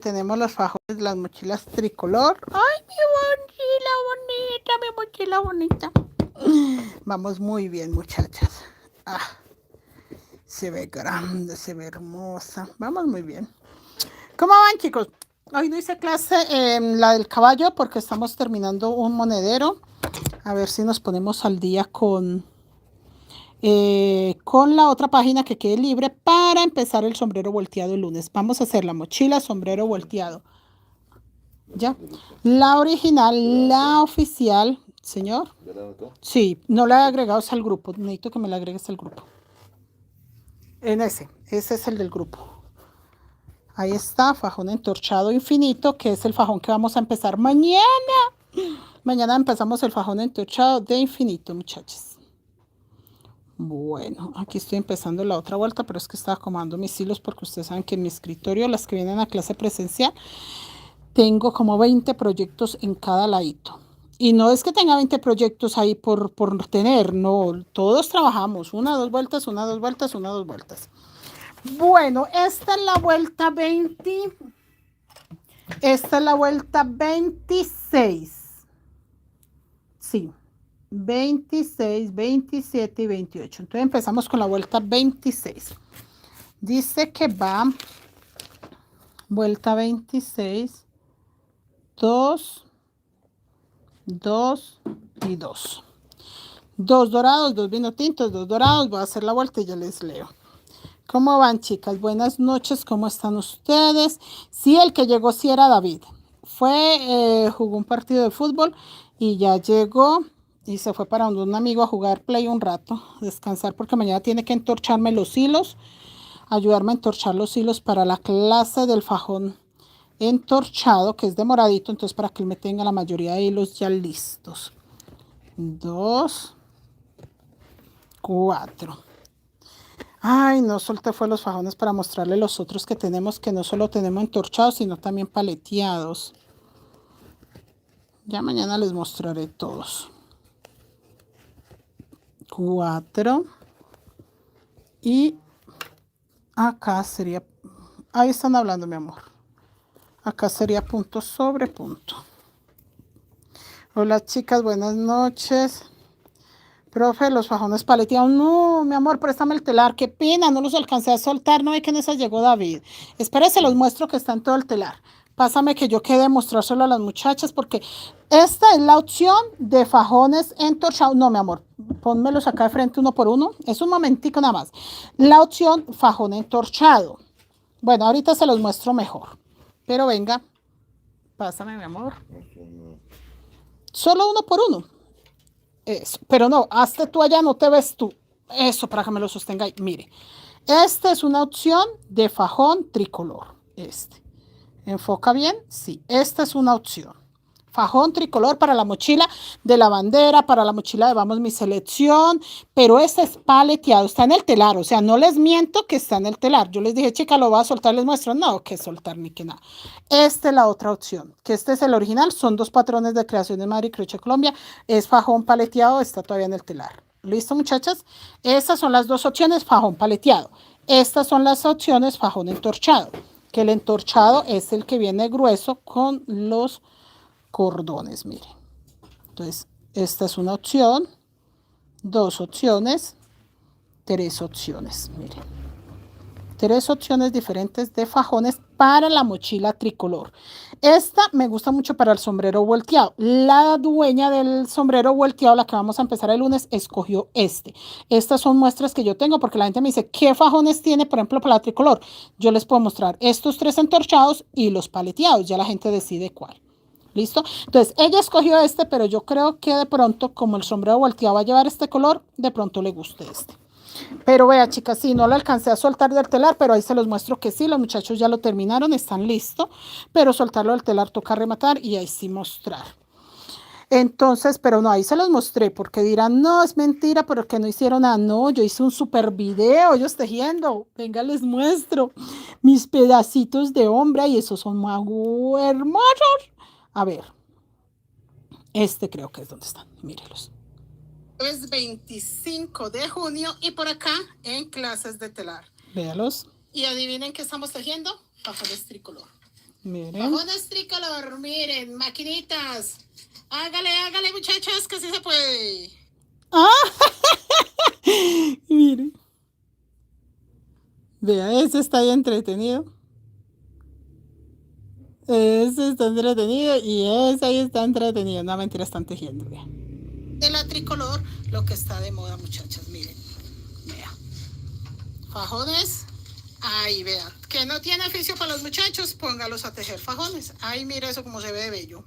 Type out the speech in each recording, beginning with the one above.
Tenemos los fajones, las mochilas tricolor. ¡Ay, mi mochila bonita! Vamos muy bien, muchachas. Se ve grande, se ve hermosa. Vamos muy bien. ¿Cómo van, chicos? Hoy no hice clase la del caballo porque estamos terminando un monedero. A ver si nos ponemos al día con la otra página que quede libre para empezar el sombrero volteado el lunes. Vamos a hacer la mochila, sombrero volteado. ¿Ya? La original, la oficial, señor. Sí, no la he agregado al grupo. Necesito que me la agregues al grupo. En ese es el del grupo. Ahí está, fajón entorchado infinito, que es el fajón que vamos a empezar mañana. Mañana empezamos el fajón entorchado de infinito, muchachos. Bueno, aquí estoy empezando la otra vuelta, pero es que estaba acomodando mis hilos porque ustedes saben que en mi escritorio, las que vienen a clase presencial, tengo como 20 proyectos en cada ladito. Y no es que tenga 20 proyectos ahí por tener, no, todos trabajamos, una, dos vueltas, una, dos vueltas, una, dos vueltas. Bueno, esta es la vuelta 20, esta es la vuelta 26. Sí, 26, 27 y 28. Entonces empezamos con la vuelta 26. Dice que va vuelta 26, 2, 2 y 2. 2 dorados, 2 vino tintos, 2 dorados. Voy a hacer la vuelta y ya les leo. ¿Cómo van, chicas? Buenas noches, ¿cómo están ustedes? Sí, el que llegó sí era David. Jugó un partido de fútbol y ya llegó y se fue para donde un amigo a jugar play un rato, descansar porque mañana tiene que entorcharme los hilos, ayudarme a entorchar los hilos para la clase del fajón entorchado, que es de moradito, entonces para que él me tenga la mayoría de hilos ya listos. 2, 4. Ay, no solté fue los fajones para mostrarle los otros que tenemos, que no solo tenemos entorchados, sino también paleteados. Ya mañana les mostraré todos. 4. Y acá sería, ahí están hablando, mi amor. Acá sería punto sobre punto. Hola, chicas, buenas noches. Profe, los fajones paleteados. No, mi amor, préstame el telar. Qué pena, no los alcancé a soltar. No ve que en esas llegó David. Espérese, los muestro que está en todo el telar. Pásame que yo quede mostrárselo a las muchachas porque esta es la opción de fajones entorchados. No, mi amor, pónmelos acá de frente uno por uno. Es un momentico nada más. La opción fajón entorchado. Bueno, ahorita se los muestro mejor. Pero venga, pásame, mi amor. Solo uno por uno. Eso, pero no, hazte tú allá, no te ves tú. Eso, para que me lo sostenga ahí. Mire, esta es una opción de fajón tricolor. ¿Enfoca bien? Sí, esta es una opción. Fajón tricolor para la mochila de la bandera, para la mochila de Vamos Mi Selección, pero este es paleteado, está en el telar, o sea, no les miento que está en el telar. Yo les dije, chica, lo voy a soltar, les muestro. No, que soltar ni que nada. Esta es la otra opción, que este es el original, son 2 patrones de Creaciones Madrid Crochet Colombia, es fajón paleteado, está todavía en el telar. ¿Listo, muchachas? Estas son las dos opciones, fajón paleteado. Estas son las opciones, fajón entorchado, que el entorchado es el que viene grueso con los cordones, miren. Entonces, esta es una opción, 2 opciones, 3 opciones, miren. 3 opciones diferentes de fajones para la mochila tricolor. Esta me gusta mucho para el sombrero volteado. La dueña del sombrero volteado, la que vamos a empezar el lunes, escogió este. Estas son muestras que yo tengo porque la gente me dice, ¿qué fajones tiene, por ejemplo, para la tricolor? Yo les puedo mostrar estos 3 entorchados y los paleteados. Ya la gente decide cuál. ¿Listo? Entonces, ella escogió este, pero yo creo que de pronto, como el sombrero volteado va a llevar este color, de pronto le guste este. Pero vea, chicas, sí, no lo alcancé a soltar del telar, pero ahí se los muestro que sí, los muchachos ya lo terminaron, están listos, pero soltarlo del telar toca rematar y ahí sí mostrar. Entonces, pero no, ahí se los mostré, porque dirán, no, es mentira, pero que no hicieron nada. No, yo hice un super video, ellos tejiendo. Venga, les muestro mis pedacitos de hombre y esos son muy hermosos. A ver, creo que es donde están, mírenlos. Es 25 de junio y por acá en clases de telar. Véalos. Y adivinen qué estamos tejiendo, fajones tricolor. Miren. Fajones tricolor, miren, maquinitas. Hágale, muchachos, que sí se puede. ¡Ah! Miren. Vea, ese está ahí entretenido. Ese está entretenido y ese ahí está entretenido. No, mentira, están tejiendo, vea. De la tricolor, lo que está de moda, muchachas, miren. Vea. Fajones. Ay, vea. Que no tiene oficio para los muchachos, póngalos a tejer fajones. Ay, mira eso como se ve de bello.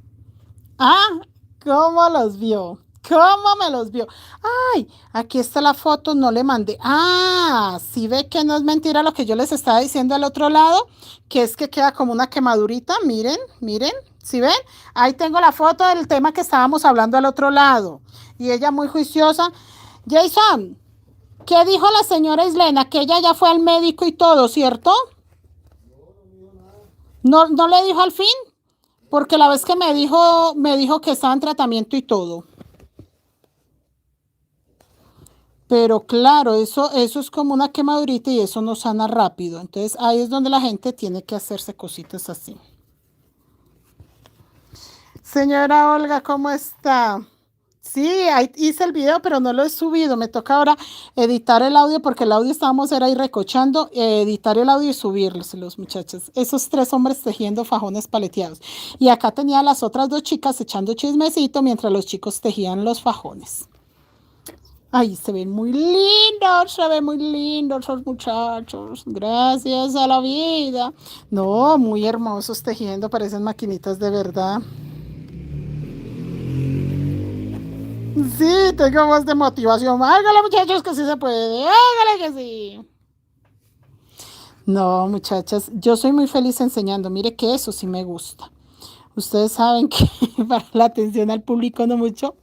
Ah, ¿cómo los vio? ¿Cómo me los vio? Ay, aquí está la foto, no le mandé. Ah, sí ve que no es mentira lo que yo les estaba diciendo al otro lado, que es que queda como una quemadurita. Miren, miren, ¿sí ven? Ahí tengo la foto del tema que estábamos hablando al otro lado. Y ella muy juiciosa. Jason, ¿qué dijo la señora Islena? Que ella ya fue al médico y todo, ¿cierto? ¿No le dijo al fin? Porque la vez que me dijo que estaba en tratamiento y todo. Pero claro, eso es como una quemadurita y eso no sana rápido. Entonces ahí es donde la gente tiene que hacerse cositas así. Señora Olga, ¿cómo está? Sí, ahí hice el video, pero no lo he subido. Me toca ahora editar el audio porque el audio estábamos era ahí recochando, editar el audio y subirlos, los muchachos. Esos 3 hombres tejiendo fajones paleteados. Y acá tenía a las otras 2 chicas echando chismecito mientras los chicos tejían los fajones. Ay, se ven muy lindos esos muchachos. Gracias a la vida. No, muy hermosos tejiendo, parecen maquinitas de verdad. Sí, tengo voz de motivación. Hágale, muchachos, que sí se puede. Hágale que sí. No, muchachas, yo soy muy feliz enseñando. Mire que eso sí me gusta. Ustedes saben que para la atención al público no mucho,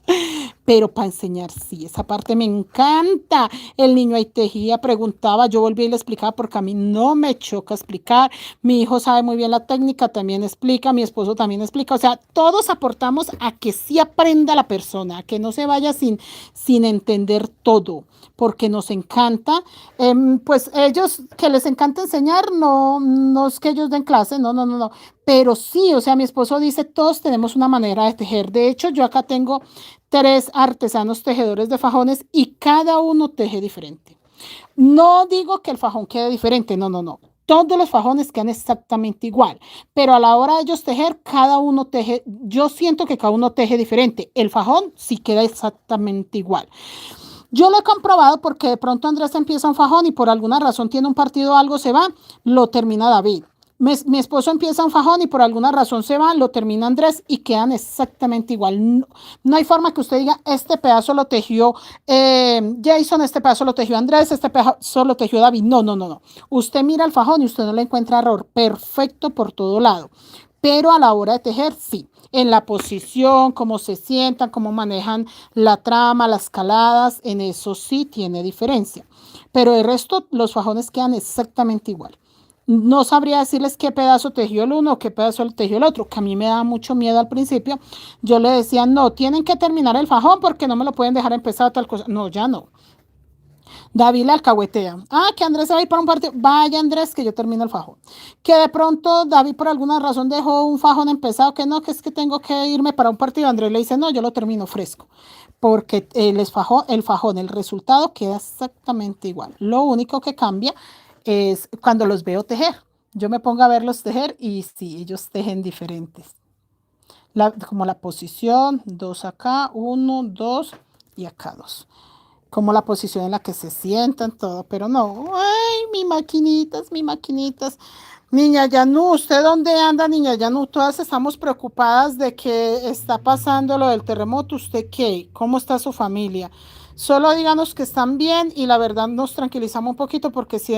pero para enseñar sí, esa parte me encanta. El niño ahí tejía, preguntaba, yo volví y le explicaba porque a mí no me choca explicar. Mi hijo sabe muy bien la técnica, también explica, mi esposo también explica. O sea, todos aportamos a que sí aprenda la persona, a que no se vaya sin entender todo, porque nos encanta. Pues ellos, que les encanta enseñar, no es que ellos den clase, no. Pero sí, o sea, mi esposo dice, todos tenemos una manera de tejer. De hecho, yo acá tengo 3 artesanos tejedores de fajones y cada uno teje diferente. No digo que el fajón quede diferente, no. Todos los fajones quedan exactamente igual, pero a la hora de ellos tejer, cada uno teje, yo siento que cada uno teje diferente. El fajón sí queda exactamente igual. Yo lo he comprobado porque de pronto Andrés empieza un fajón y por alguna razón tiene un partido o algo, se va, lo termina David. Mi esposo empieza un fajón y por alguna razón se va, lo termina Andrés y quedan exactamente igual. No hay forma que usted diga, este pedazo lo tejió Jason, este pedazo lo tejió Andrés, este pedazo lo tejió David. No. Usted mira el fajón y usted no le encuentra error. Perfecto por todo lado. Pero a la hora de tejer, sí. En la posición, cómo se sientan, cómo manejan la trama, las caladas, en eso sí tiene diferencia. Pero el resto, los fajones quedan exactamente igual. No sabría decirles qué pedazo tejió el uno o qué pedazo tejió el otro, que a mí me daba mucho miedo al principio. Yo le decía, no, tienen que terminar el fajón porque no me lo pueden dejar empezar tal cosa. No, ya no. David le alcahuetea. Ah, que Andrés se va a ir para un partido. Vaya Andrés, que yo termino el fajón. Que de pronto David por alguna razón dejó un fajón empezado, que no, que es que tengo que irme para un partido. Andrés le dice, no, yo lo termino fresco. Porque el fajón, el resultado queda exactamente igual. Lo único que cambia es cuando los veo tejer. Yo me pongo a verlos tejer y sí, ellos tejen diferentes. Como la posición, 2 acá, 1, 2 y acá 2. Como la posición en la que se sientan, todo, pero no. Ay, mis maquinitas. Niña Yanú, ¿usted dónde anda, niña Yanú? Todas estamos preocupadas de que está pasando lo del terremoto. ¿Usted qué? ¿Cómo está su familia? Solo díganos que están bien y la verdad nos tranquilizamos un poquito porque si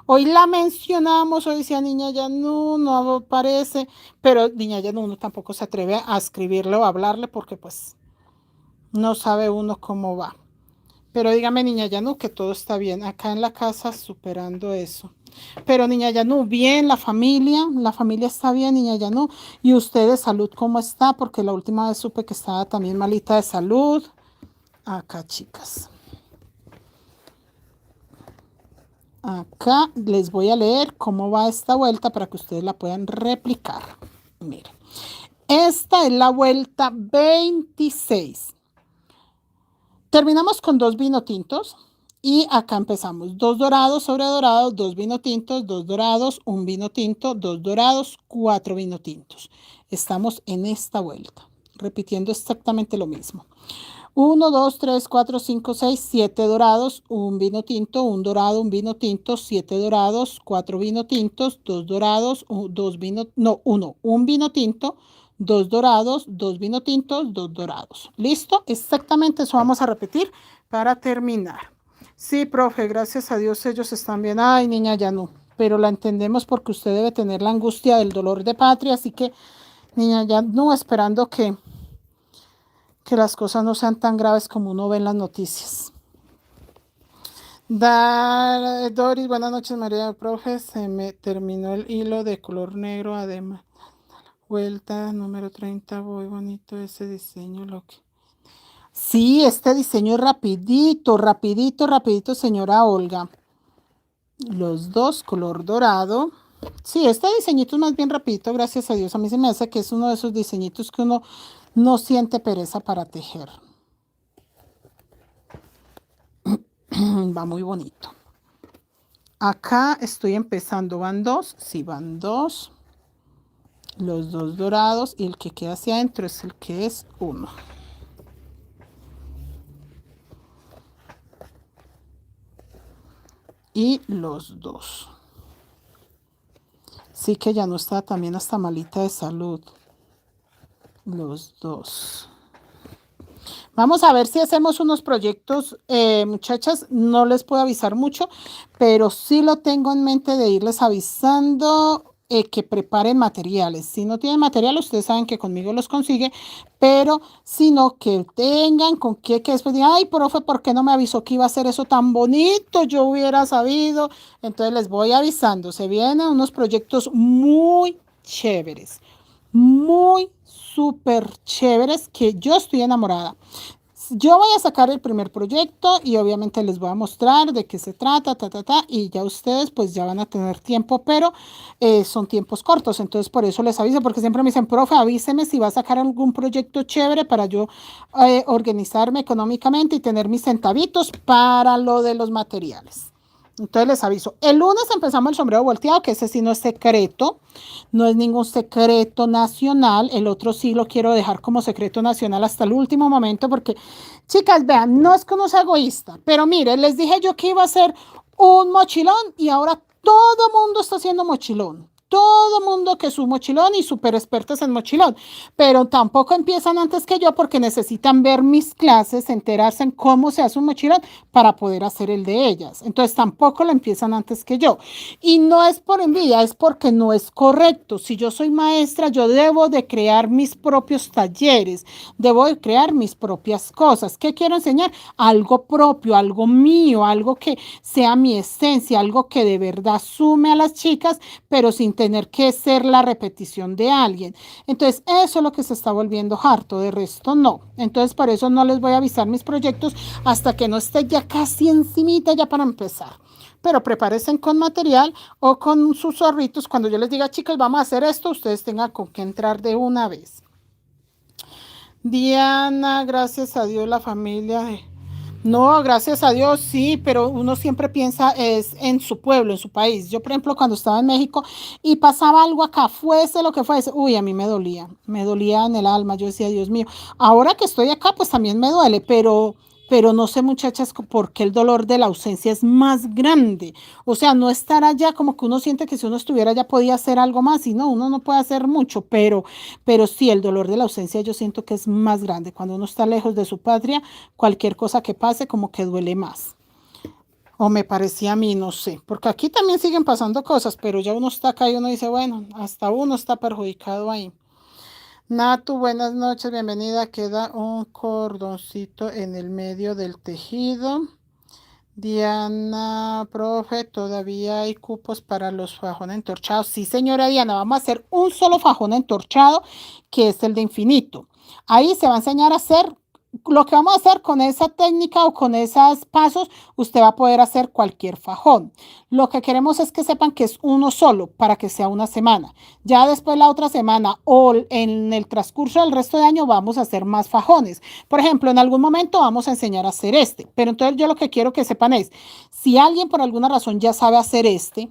hoy la mencionamos, hoy decía niña Yanú, no aparece, pero niña Yanú uno tampoco se atreve a escribirle o a hablarle porque pues no sabe uno cómo va. Pero dígame, niña Yanú, que todo está bien. Acá en la casa superando eso. Pero niña Yanú, bien, la familia está bien, niña Yanú. ¿Y usted de salud cómo está? Porque la última vez supe que estaba también malita de salud. Acá, chicas. Acá les voy a leer cómo va esta vuelta para que ustedes la puedan replicar. Mire, esta es la vuelta 26. Terminamos con 2 vino tintos y acá empezamos 2 dorados sobre dorados, 2 vino tintos, 2 dorados, 1 vino tinto, 2 dorados, 4 vino tintos. Estamos en esta vuelta, repitiendo exactamente lo mismo. 1, 2, 3, 4, 5, 6, 7 dorados, 1 vino tinto, 1 dorado, 1 vino tinto, 7 dorados, 4 vino tintos, 2 dorados, 2 vino, no, 1 vino tinto, 2 dorados, 2 vino tintos, 2 dorados. ¿Listo? Exactamente eso vamos a repetir para terminar. Sí, profe, gracias a Dios ellos están bien. Ay, niña, ya no, pero la entendemos porque usted debe tener la angustia del dolor de patria, así que, niña, ya no, esperando que las cosas no sean tan graves como uno ve en las noticias. Doris, buenas noches, María, profe, se me terminó el hilo de color negro, además. Vuelta número 30, muy bonito ese diseño, lo que... Sí, este diseño es rapidito, rapidito, rapidito, señora Olga. Los dos, color dorado. Sí, este diseñito es más bien rapidito, gracias a Dios. A mí se me hace que es uno de esos diseñitos que uno no siente pereza para tejer. Va muy bonito. Acá estoy empezando, van 2, sí, van 2. Los 2 dorados y el que queda hacia adentro es el que es 1. Y los 2. Sí que ya no está también hasta malita de salud. Los 2. Vamos a ver si hacemos unos proyectos, muchachas, no les puedo avisar mucho, pero sí lo tengo en mente de irles avisando que preparen materiales. Si no tienen material, ustedes saben que conmigo los consigue, pero sino que tengan con qué, que después digan, ay, profe, ¿por qué no me avisó que iba a hacer eso tan bonito? Yo hubiera sabido. Entonces les voy avisando, se vienen unos proyectos muy chéveres, muy súper chéveres, que yo estoy enamorada. Yo voy a sacar el primer proyecto y obviamente les voy a mostrar de qué se trata, y ya ustedes pues ya van a tener tiempo, pero son tiempos cortos, entonces por eso les aviso, porque siempre me dicen, profe, avíseme si va a sacar algún proyecto chévere para yo organizarme económicamente y tener mis centavitos para lo de los materiales. Entonces les aviso, el lunes empezamos el sombrero volteado, que ese sí no es secreto, no es ningún secreto nacional, el otro sí lo quiero dejar como secreto nacional hasta el último momento, porque, chicas, vean, no es que uno sea egoísta, pero miren, les dije yo que iba a hacer un mochilón y ahora todo mundo está haciendo mochilón. Todo mundo que es un mochilón y súper expertos en mochilón, pero tampoco empiezan antes que yo porque necesitan ver mis clases, enterarse en cómo se hace un mochilón para poder hacer el de ellas. Entonces tampoco lo empiezan antes que yo. Y no es por envidia, es porque no es correcto. Si yo soy maestra, yo debo de crear mis propios talleres, debo de crear mis propias cosas. ¿Qué quiero enseñar? Algo propio, algo mío, algo que sea mi esencia, algo que de verdad sume a las chicas, pero sin tener que ser la repetición de alguien. Entonces, eso es lo que se está volviendo harto, de resto no. Entonces, por eso no les voy a avisar mis proyectos hasta que no esté ya casi encimita ya para empezar. Pero prepárense con material o con sus zorritos. Cuando yo les diga, chicos, vamos a hacer esto, ustedes tengan con qué entrar de una vez. Diana, gracias a Dios, la familia de... No, gracias a Dios, sí, pero uno siempre piensa es en su pueblo, en su país. Yo, por ejemplo, cuando estaba en México y pasaba algo acá, fuese lo que fuese, uy, a mí me dolía en el alma. Yo decía, Dios mío, ahora que estoy acá, pues también me duele, pero no sé, muchachas, por qué el dolor de la ausencia es más grande. O sea, no estar allá, como que uno siente que si uno estuviera allá podía hacer algo más, y no, uno no puede hacer mucho, pero sí, el dolor de la ausencia yo siento que es más grande. Cuando uno está lejos de su patria, cualquier cosa que pase como que duele más. O me parecía a mí, no sé, porque aquí también siguen pasando cosas, pero ya uno está acá y uno dice, bueno, hasta uno está perjudicado ahí. Natu, buenas noches, bienvenida. Queda un cordoncito en el medio del tejido. Diana, profe, todavía hay cupos para los fajones entorchados. Sí, señora Diana, vamos a hacer un solo fajón entorchado, que es el de infinito. Ahí se va a enseñar a hacer lo que vamos a hacer con esa técnica o con esos pasos, usted va a poder hacer cualquier fajón. Lo que queremos es que sepan que es uno solo para que sea una semana. Ya después la otra semana o en el transcurso del resto de año vamos a hacer más fajones. Por ejemplo, en algún momento vamos a enseñar a hacer este, pero entonces yo lo que quiero que sepan es, si alguien por alguna razón ya sabe hacer este,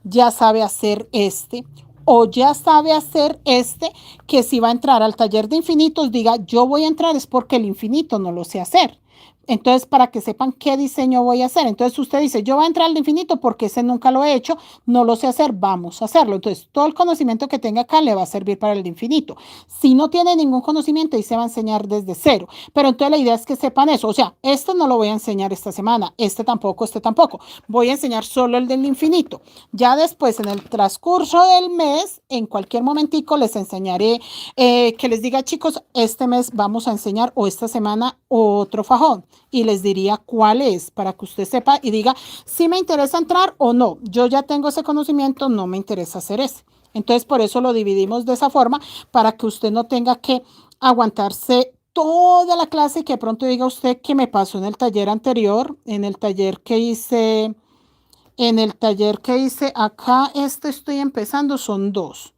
ya sabe hacer este o ya sabe hacer este, que si va a entrar al taller de infinitos, diga, yo voy a entrar es porque el infinito no lo sé hacer. Entonces, para que sepan qué diseño voy a hacer. Entonces, usted dice, yo voy a entrar al infinito porque ese nunca lo he hecho, no lo sé hacer, vamos a hacerlo. Entonces, todo el conocimiento que tenga acá le va a servir para el infinito. Si no tiene ningún conocimiento, ahí se va a enseñar desde cero. Pero entonces la idea es que sepan eso. O sea, esto no lo voy a enseñar esta semana, este tampoco, este tampoco. Voy a enseñar solo el del infinito. Ya después, en el transcurso del mes, en cualquier momentico les enseñaré, que les diga, chicos, este mes vamos a enseñar o esta semana otro fajón y les diría cuál es para que usted sepa y diga si me interesa entrar o no. Yo ya tengo ese conocimiento, no me interesa hacer ese. Entonces, por eso lo dividimos de esa forma para que usted no tenga que aguantarse toda la clase y que de pronto diga usted que me pasó en el taller anterior, en el taller que hice acá, estoy empezando, son dos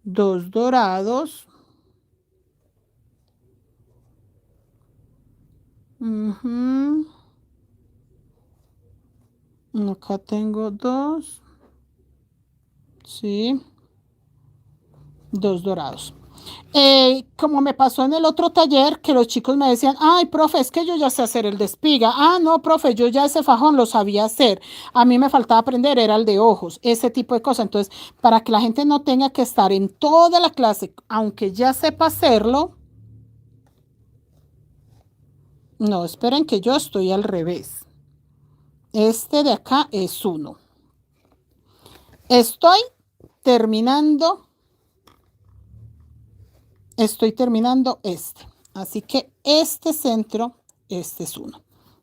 dorados. Acá tengo dos, sí, dos dorados. Como me pasó en el otro taller, que los chicos me decían, ay, profe, es que yo ya sé hacer el de espiga. Ah, no, profe, yo ya ese fajón lo sabía hacer. A mí me faltaba aprender, era el de ojos, ese tipo de cosas. Entonces, para que la gente no tenga que estar en toda la clase, aunque ya sepa hacerlo, no, esperen que yo estoy al revés. Este de acá es uno. Estoy terminando este. Así que este centro, este es uno.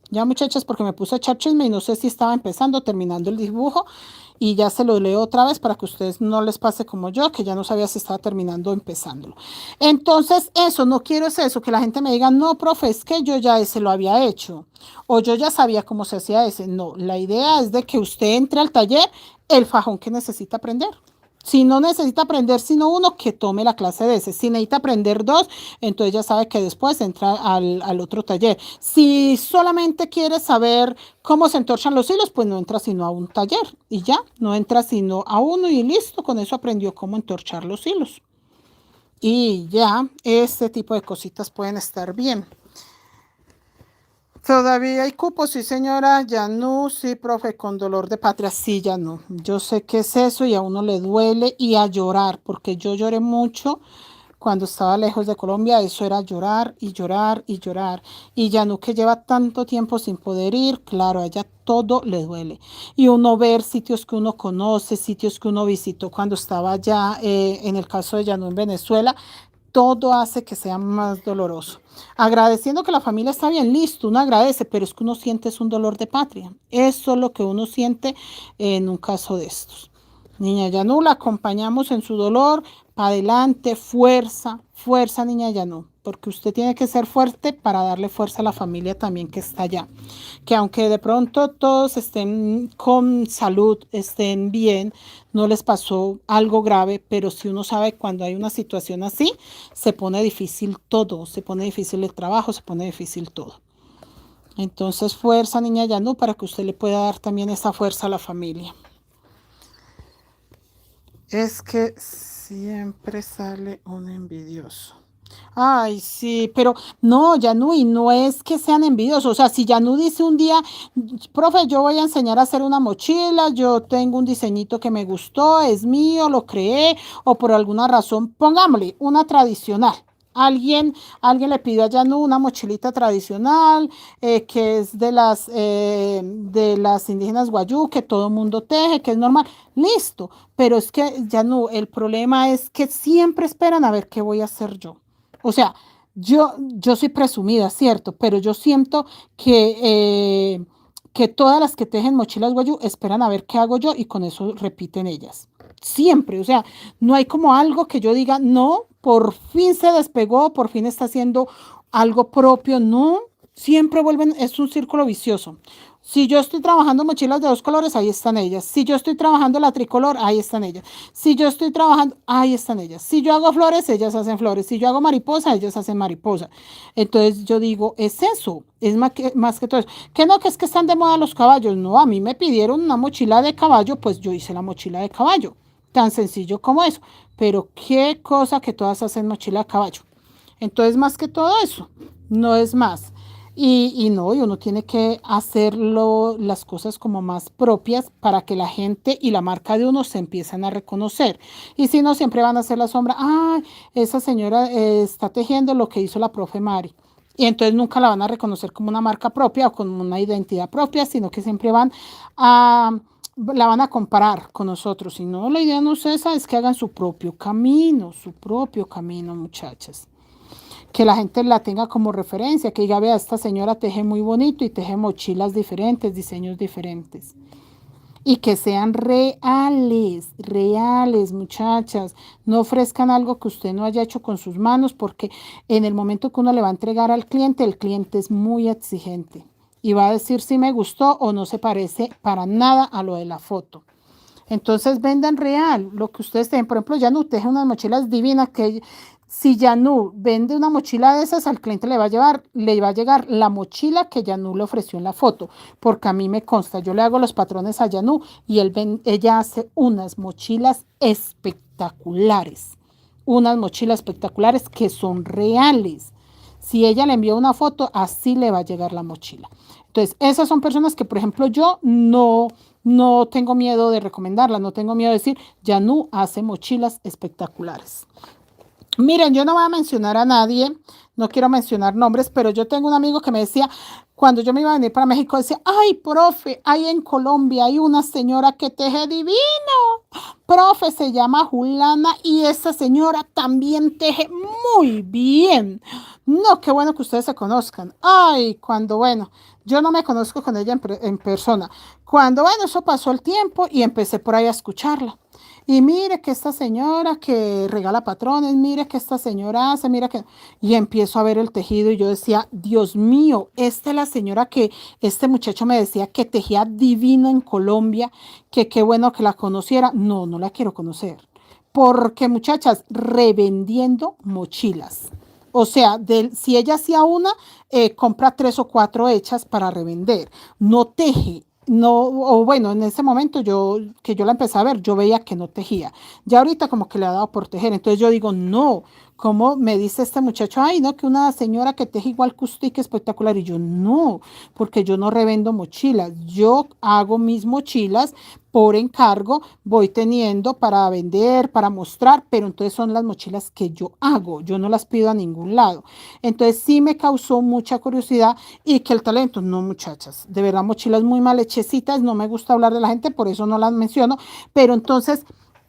Ya, muchachas, porque me puse a echar chisme y no sé si estaba empezando o terminando el dibujo. Y ya se lo leo otra vez para que a ustedes no les pase como yo, que ya no sabía si estaba terminando o empezándolo. Entonces, eso, no quiero es eso, que la gente me diga, no, profe, es que yo ya ese lo había hecho. O yo ya sabía cómo se hacía ese. No, la idea es de que usted entre al taller el fajón que necesita aprender. Si no necesita aprender sino uno, que tome la clase de ese. Si necesita aprender dos, entonces ya sabe que después entra al otro taller. Si solamente quiere saber cómo se entorchan los hilos, pues no entra sino a un taller y ya, no entra sino a uno y listo, con eso aprendió cómo entorchar los hilos. Y ya, este tipo de cositas pueden estar bien. Todavía hay cupos, sí señora, ya no, sí, profe, con dolor de patria, sí, ya no. Yo sé qué es eso y a uno le duele y a llorar, porque yo lloré mucho cuando estaba lejos de Colombia, eso era llorar y llorar y llorar. Y ya no que lleva tanto tiempo sin poder ir, claro, a ella todo le duele. Y uno ver sitios que uno conoce, sitios que uno visitó cuando estaba allá, en el caso de Yanu en Venezuela, todo hace que sea más doloroso. Agradeciendo que la familia está bien, listo, uno agradece, pero es que uno siente es un dolor de patria. Eso es lo que uno siente en un caso de estos. Niña Yanú, la acompañamos en su dolor, para adelante, fuerza, fuerza, niña Yanú, porque usted tiene que ser fuerte para darle fuerza a la familia también que está allá. Que aunque de pronto todos estén con salud, estén bien, no les pasó algo grave, pero si uno sabe cuando hay una situación así, se pone difícil todo, se pone difícil el trabajo, se pone difícil todo. Entonces, fuerza, niña Yanú, para que usted le pueda dar también esa fuerza a la familia. Es que siempre sale un envidioso. Ay, sí, pero no, Yanu, y no es que sean envidiosos. O sea, si Yanu dice un día, profe, yo voy a enseñar a hacer una mochila, yo tengo un diseñito que me gustó, es mío, lo creé, o por alguna razón, pongámosle una tradicional. Alguien le pidió a Yanu una mochilita tradicional, que es de las indígenas guayú, que todo mundo teje, que es normal. Listo, pero es que Yanu, el problema es que siempre esperan a ver qué voy a hacer yo. O sea, yo soy presumida, cierto, pero yo siento que todas las que tejen mochilas guayú esperan a ver qué hago yo y con eso repiten ellas. Siempre, o sea, no hay como algo que yo diga, no, por fin se despegó, por fin está haciendo algo propio, no, siempre vuelven, es un círculo vicioso. Si yo estoy trabajando mochilas de 2 colores, ahí están ellas. Si yo estoy trabajando la tricolor, ahí están ellas. Si yo estoy trabajando, ahí están ellas. Si yo hago flores, ellas hacen flores. Si yo hago mariposa, ellas hacen mariposa. Entonces yo digo, es eso, es más que todo eso. Que no, que es que están de moda los caballos. No, a mí me pidieron una mochila de caballo, pues yo hice la mochila de caballo. Tan sencillo como eso. Pero qué cosa que todas hacen mochila de caballo. Entonces, más que todo eso, no es más. Y no, y uno tiene que hacerlo las cosas como más propias para que la gente y la marca de uno se empiecen a reconocer. Y si no, siempre van a hacer la sombra, ah, esa señora está tejiendo lo que hizo la profe Mari. Y entonces nunca la van a reconocer como una marca propia o como una identidad propia, sino que siempre la van a comparar con nosotros. Y no, la idea no es esa, es que hagan su propio camino, muchachas, que la gente la tenga como referencia, que diga, vea, esta señora teje muy bonito y teje mochilas diferentes, diseños diferentes. Y que sean reales, muchachas. No ofrezcan algo que usted no haya hecho con sus manos, porque en el momento que uno le va a entregar al cliente, el cliente es muy exigente y va a decir si me gustó o no se parece para nada a lo de la foto. Entonces vendan real lo que ustedes tienen. Por ejemplo, Yanu teje unas mochilas divinas que si Yanu vende una mochila de esas, al cliente le va a llegar la mochila que Yanu le ofreció en la foto, porque a mí me consta, yo le hago los patrones a Yanu y ella hace unas mochilas espectaculares que son reales. Si ella le envía una foto, así le va a llegar la mochila. Entonces, esas son personas que, por ejemplo, yo no tengo miedo de recomendarla, no tengo miedo de decir, Yanu hace mochilas espectaculares. Miren, yo no voy a mencionar a nadie, no quiero mencionar nombres, pero yo tengo un amigo que me decía, cuando yo me iba a venir para México, decía, ay, profe, ahí en Colombia hay una señora que teje divino. Profe, se llama Julana y esa señora también teje muy bien. No, qué bueno que ustedes se conozcan. Ay, bueno, yo no me conozco con ella en persona. Bueno, eso pasó el tiempo y empecé por ahí a escucharla. Y mire que esta señora que regala patrones, mire que esta señora hace, mira que... Y empiezo a ver el tejido y yo decía, Dios mío, esta es la señora que este muchacho me decía que tejía divino en Colombia, que qué bueno que la conociera. No, no la quiero conocer. Porque muchachas, revendiendo mochilas. O sea, si ella hacía una, compra 3 o 4 hechas para revender. No teje. No, o bueno, en ese momento que yo la empecé a ver, yo veía que no tejía. Ya ahorita como que le ha dado por tejer. Entonces yo digo, no, ¿cómo me dice este muchacho? Ay, no, que una señora que teje igual que usted, que espectacular. Y yo, no, porque yo no revendo mochilas. Yo hago mis mochilas por encargo, voy teniendo para vender, para mostrar, pero entonces son las mochilas que yo hago. Yo no las pido a ningún lado. Entonces sí me causó mucha curiosidad y que el talento, no, muchachas, de verdad mochilas muy mal hechecitas, no me gusta hablar de la gente, por eso no las menciono, pero entonces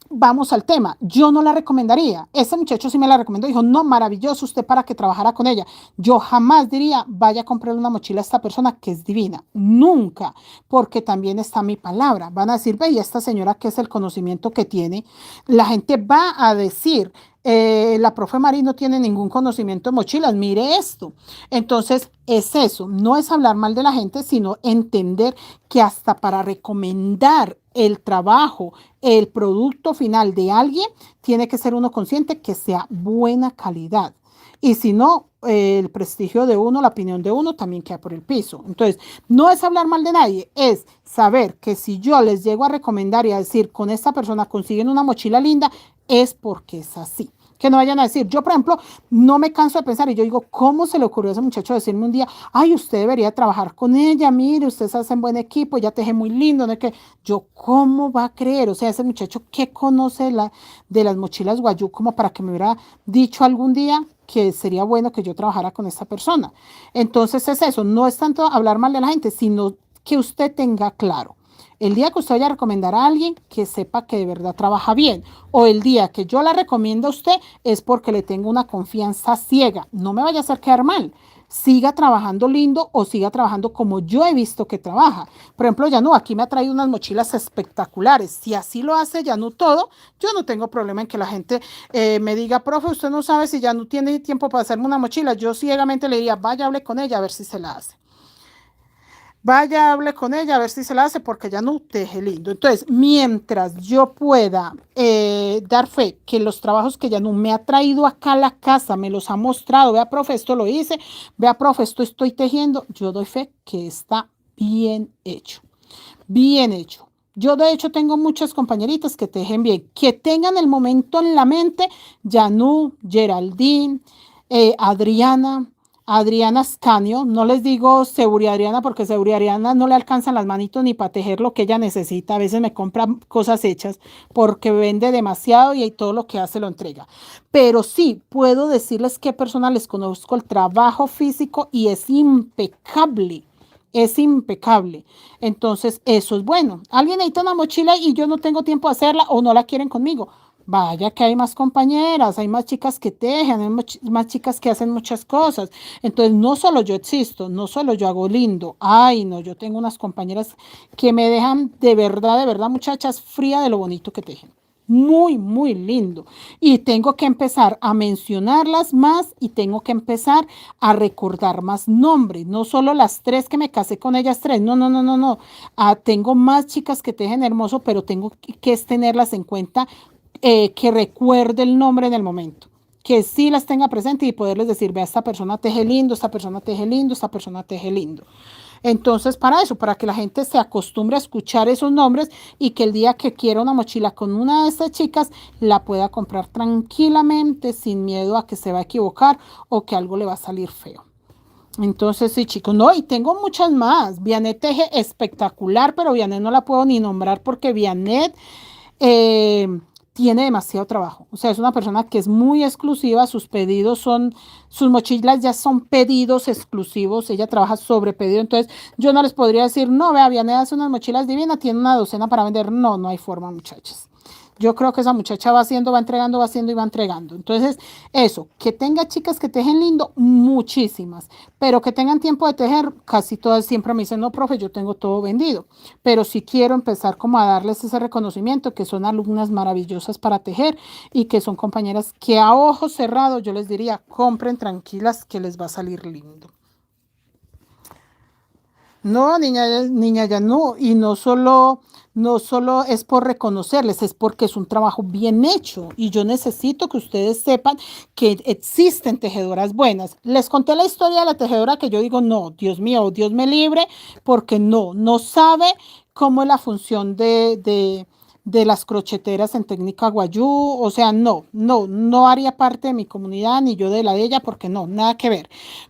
vamos al tema, yo no la recomendaría, ese muchacho sí me la recomendó, dijo, no, maravilloso, usted para que trabajara con ella, yo jamás diría, vaya a comprarle una mochila a esta persona que es divina, nunca, porque también está mi palabra, van a decir, ve, y esta señora, ¿qué es el conocimiento que tiene? La gente va a decir, la profe Mari no tiene ningún conocimiento de mochilas, mire esto. Entonces, es eso, no es hablar mal de la gente, sino entender que hasta para recomendar el trabajo, el producto final de alguien, tiene que ser uno consciente que sea buena calidad. Y si no, el prestigio de uno, la opinión de uno también queda por el piso. Entonces, no es hablar mal de nadie, es saber que si yo les llego a recomendar y a decir, con esta persona consiguen una mochila linda, es porque es así. Que no vayan a decir, yo por ejemplo, no me canso de pensar y yo digo, ¿cómo se le ocurrió a ese muchacho decirme un día, ay, usted debería trabajar con ella, mire, ustedes hacen buen equipo, ella teje muy lindo, ¿no? Es que yo, ¿cómo va a creer? O sea, ese muchacho, ¿qué conoce de las mochilas Guayú como para que me hubiera dicho algún día que sería bueno que yo trabajara con esta persona? Entonces es eso, no es tanto hablar mal de la gente, sino que usted tenga claro. El día que usted vaya a recomendar a alguien, que sepa que de verdad trabaja bien. O el día que yo la recomiendo a usted es porque le tengo una confianza ciega. No me vaya a hacer quedar mal. siga trabajando lindo o siga trabajando como yo he visto que trabaja. Por ejemplo, Yanu aquí me ha traído unas mochilas espectaculares. Si así lo hace Yanu todo, yo no tengo problema en que la gente me diga, profe, usted no sabe si Yanu tiene tiempo para hacerme una mochila. Yo ciegamente le diría, vaya, hable con ella a ver si se la hace. Vaya, hable con ella a ver si se la hace porque ya no teje lindo. Entonces, mientras yo pueda dar fe que los trabajos que ya no me ha traído acá a la casa, me los ha mostrado, vea, profe, esto lo hice, vea, profe, esto estoy tejiendo, yo doy fe que está bien hecho, bien hecho. Yo de hecho tengo muchas compañeritas que tejen bien, que tengan el momento en la mente, Yanu, Geraldine, Adriana, Adriana Scanio, no les digo Seguridad Adriana porque Seguridad Adriana no le alcanzan las manitos ni para tejer lo que ella necesita, a veces me compra cosas hechas porque vende demasiado y todo lo que hace lo entrega. Pero sí, puedo decirles qué personas les conozco el trabajo físico y es impecable. Es impecable. Entonces, eso es bueno. Alguien necesita una mochila y yo no tengo tiempo de hacerla o no la quieren conmigo. Vaya que hay más compañeras, hay más chicas que tejen, hay más chicas que hacen muchas cosas. Entonces, no solo yo existo, no solo yo hago lindo. Ay, no, yo tengo unas compañeras que me dejan de verdad, muchachas, fría de lo bonito que tejen. Muy, muy lindo. Y tengo que empezar a mencionarlas más y tengo que empezar a recordar más nombres. No solo las tres que me casé con ellas tres. No, no, no, no, no. Tengo más chicas que tejen hermoso, pero tengo que tenerlas en cuenta, que recuerde el nombre en el momento. Que sí las tenga presente y poderles decir, vea, esta persona teje lindo, esta persona teje lindo, esta persona teje lindo. Entonces, para eso, para que la gente se acostumbre a escuchar esos nombres y que el día que quiera una mochila con una de estas chicas, la pueda comprar tranquilamente, sin miedo a que se va a equivocar o que algo le va a salir feo. Entonces, sí, chicos, no, y tengo muchas más. Vianet teje espectacular, pero Vianet no la puedo ni nombrar porque Vianet eh, tiene demasiado trabajo. O sea, es una persona que es muy exclusiva, sus pedidos son, sus mochilas ya son pedidos exclusivos, ella trabaja sobre pedido, entonces yo no les podría decir, no, vea, Vianey hace unas mochilas divinas, tiene una docena para vender. No, no hay forma, muchachas. Yo creo que esa muchacha va haciendo, va entregando, va haciendo y va entregando. Entonces, eso, que tenga chicas que tejen lindo, muchísimas, pero que tengan tiempo de tejer, casi todas siempre me dicen, no, profe, yo tengo todo vendido, pero sí quiero empezar como a darles ese reconocimiento, que son alumnas maravillosas para tejer y que son compañeras que a ojos cerrados yo les diría, compren tranquilas que les va a salir lindo. No, niña, ya no, y no solo es por reconocerles, es porque es un trabajo bien hecho y yo necesito que ustedes sepan que existen tejedoras buenas. Les conté la historia de la tejedora que yo digo, no, Dios mío, Dios me libre, porque no sabe cómo es la función de las crocheteras en técnica guayú, o sea, no haría parte de mi comunidad ni yo de la de ella, porque no, nada que ver.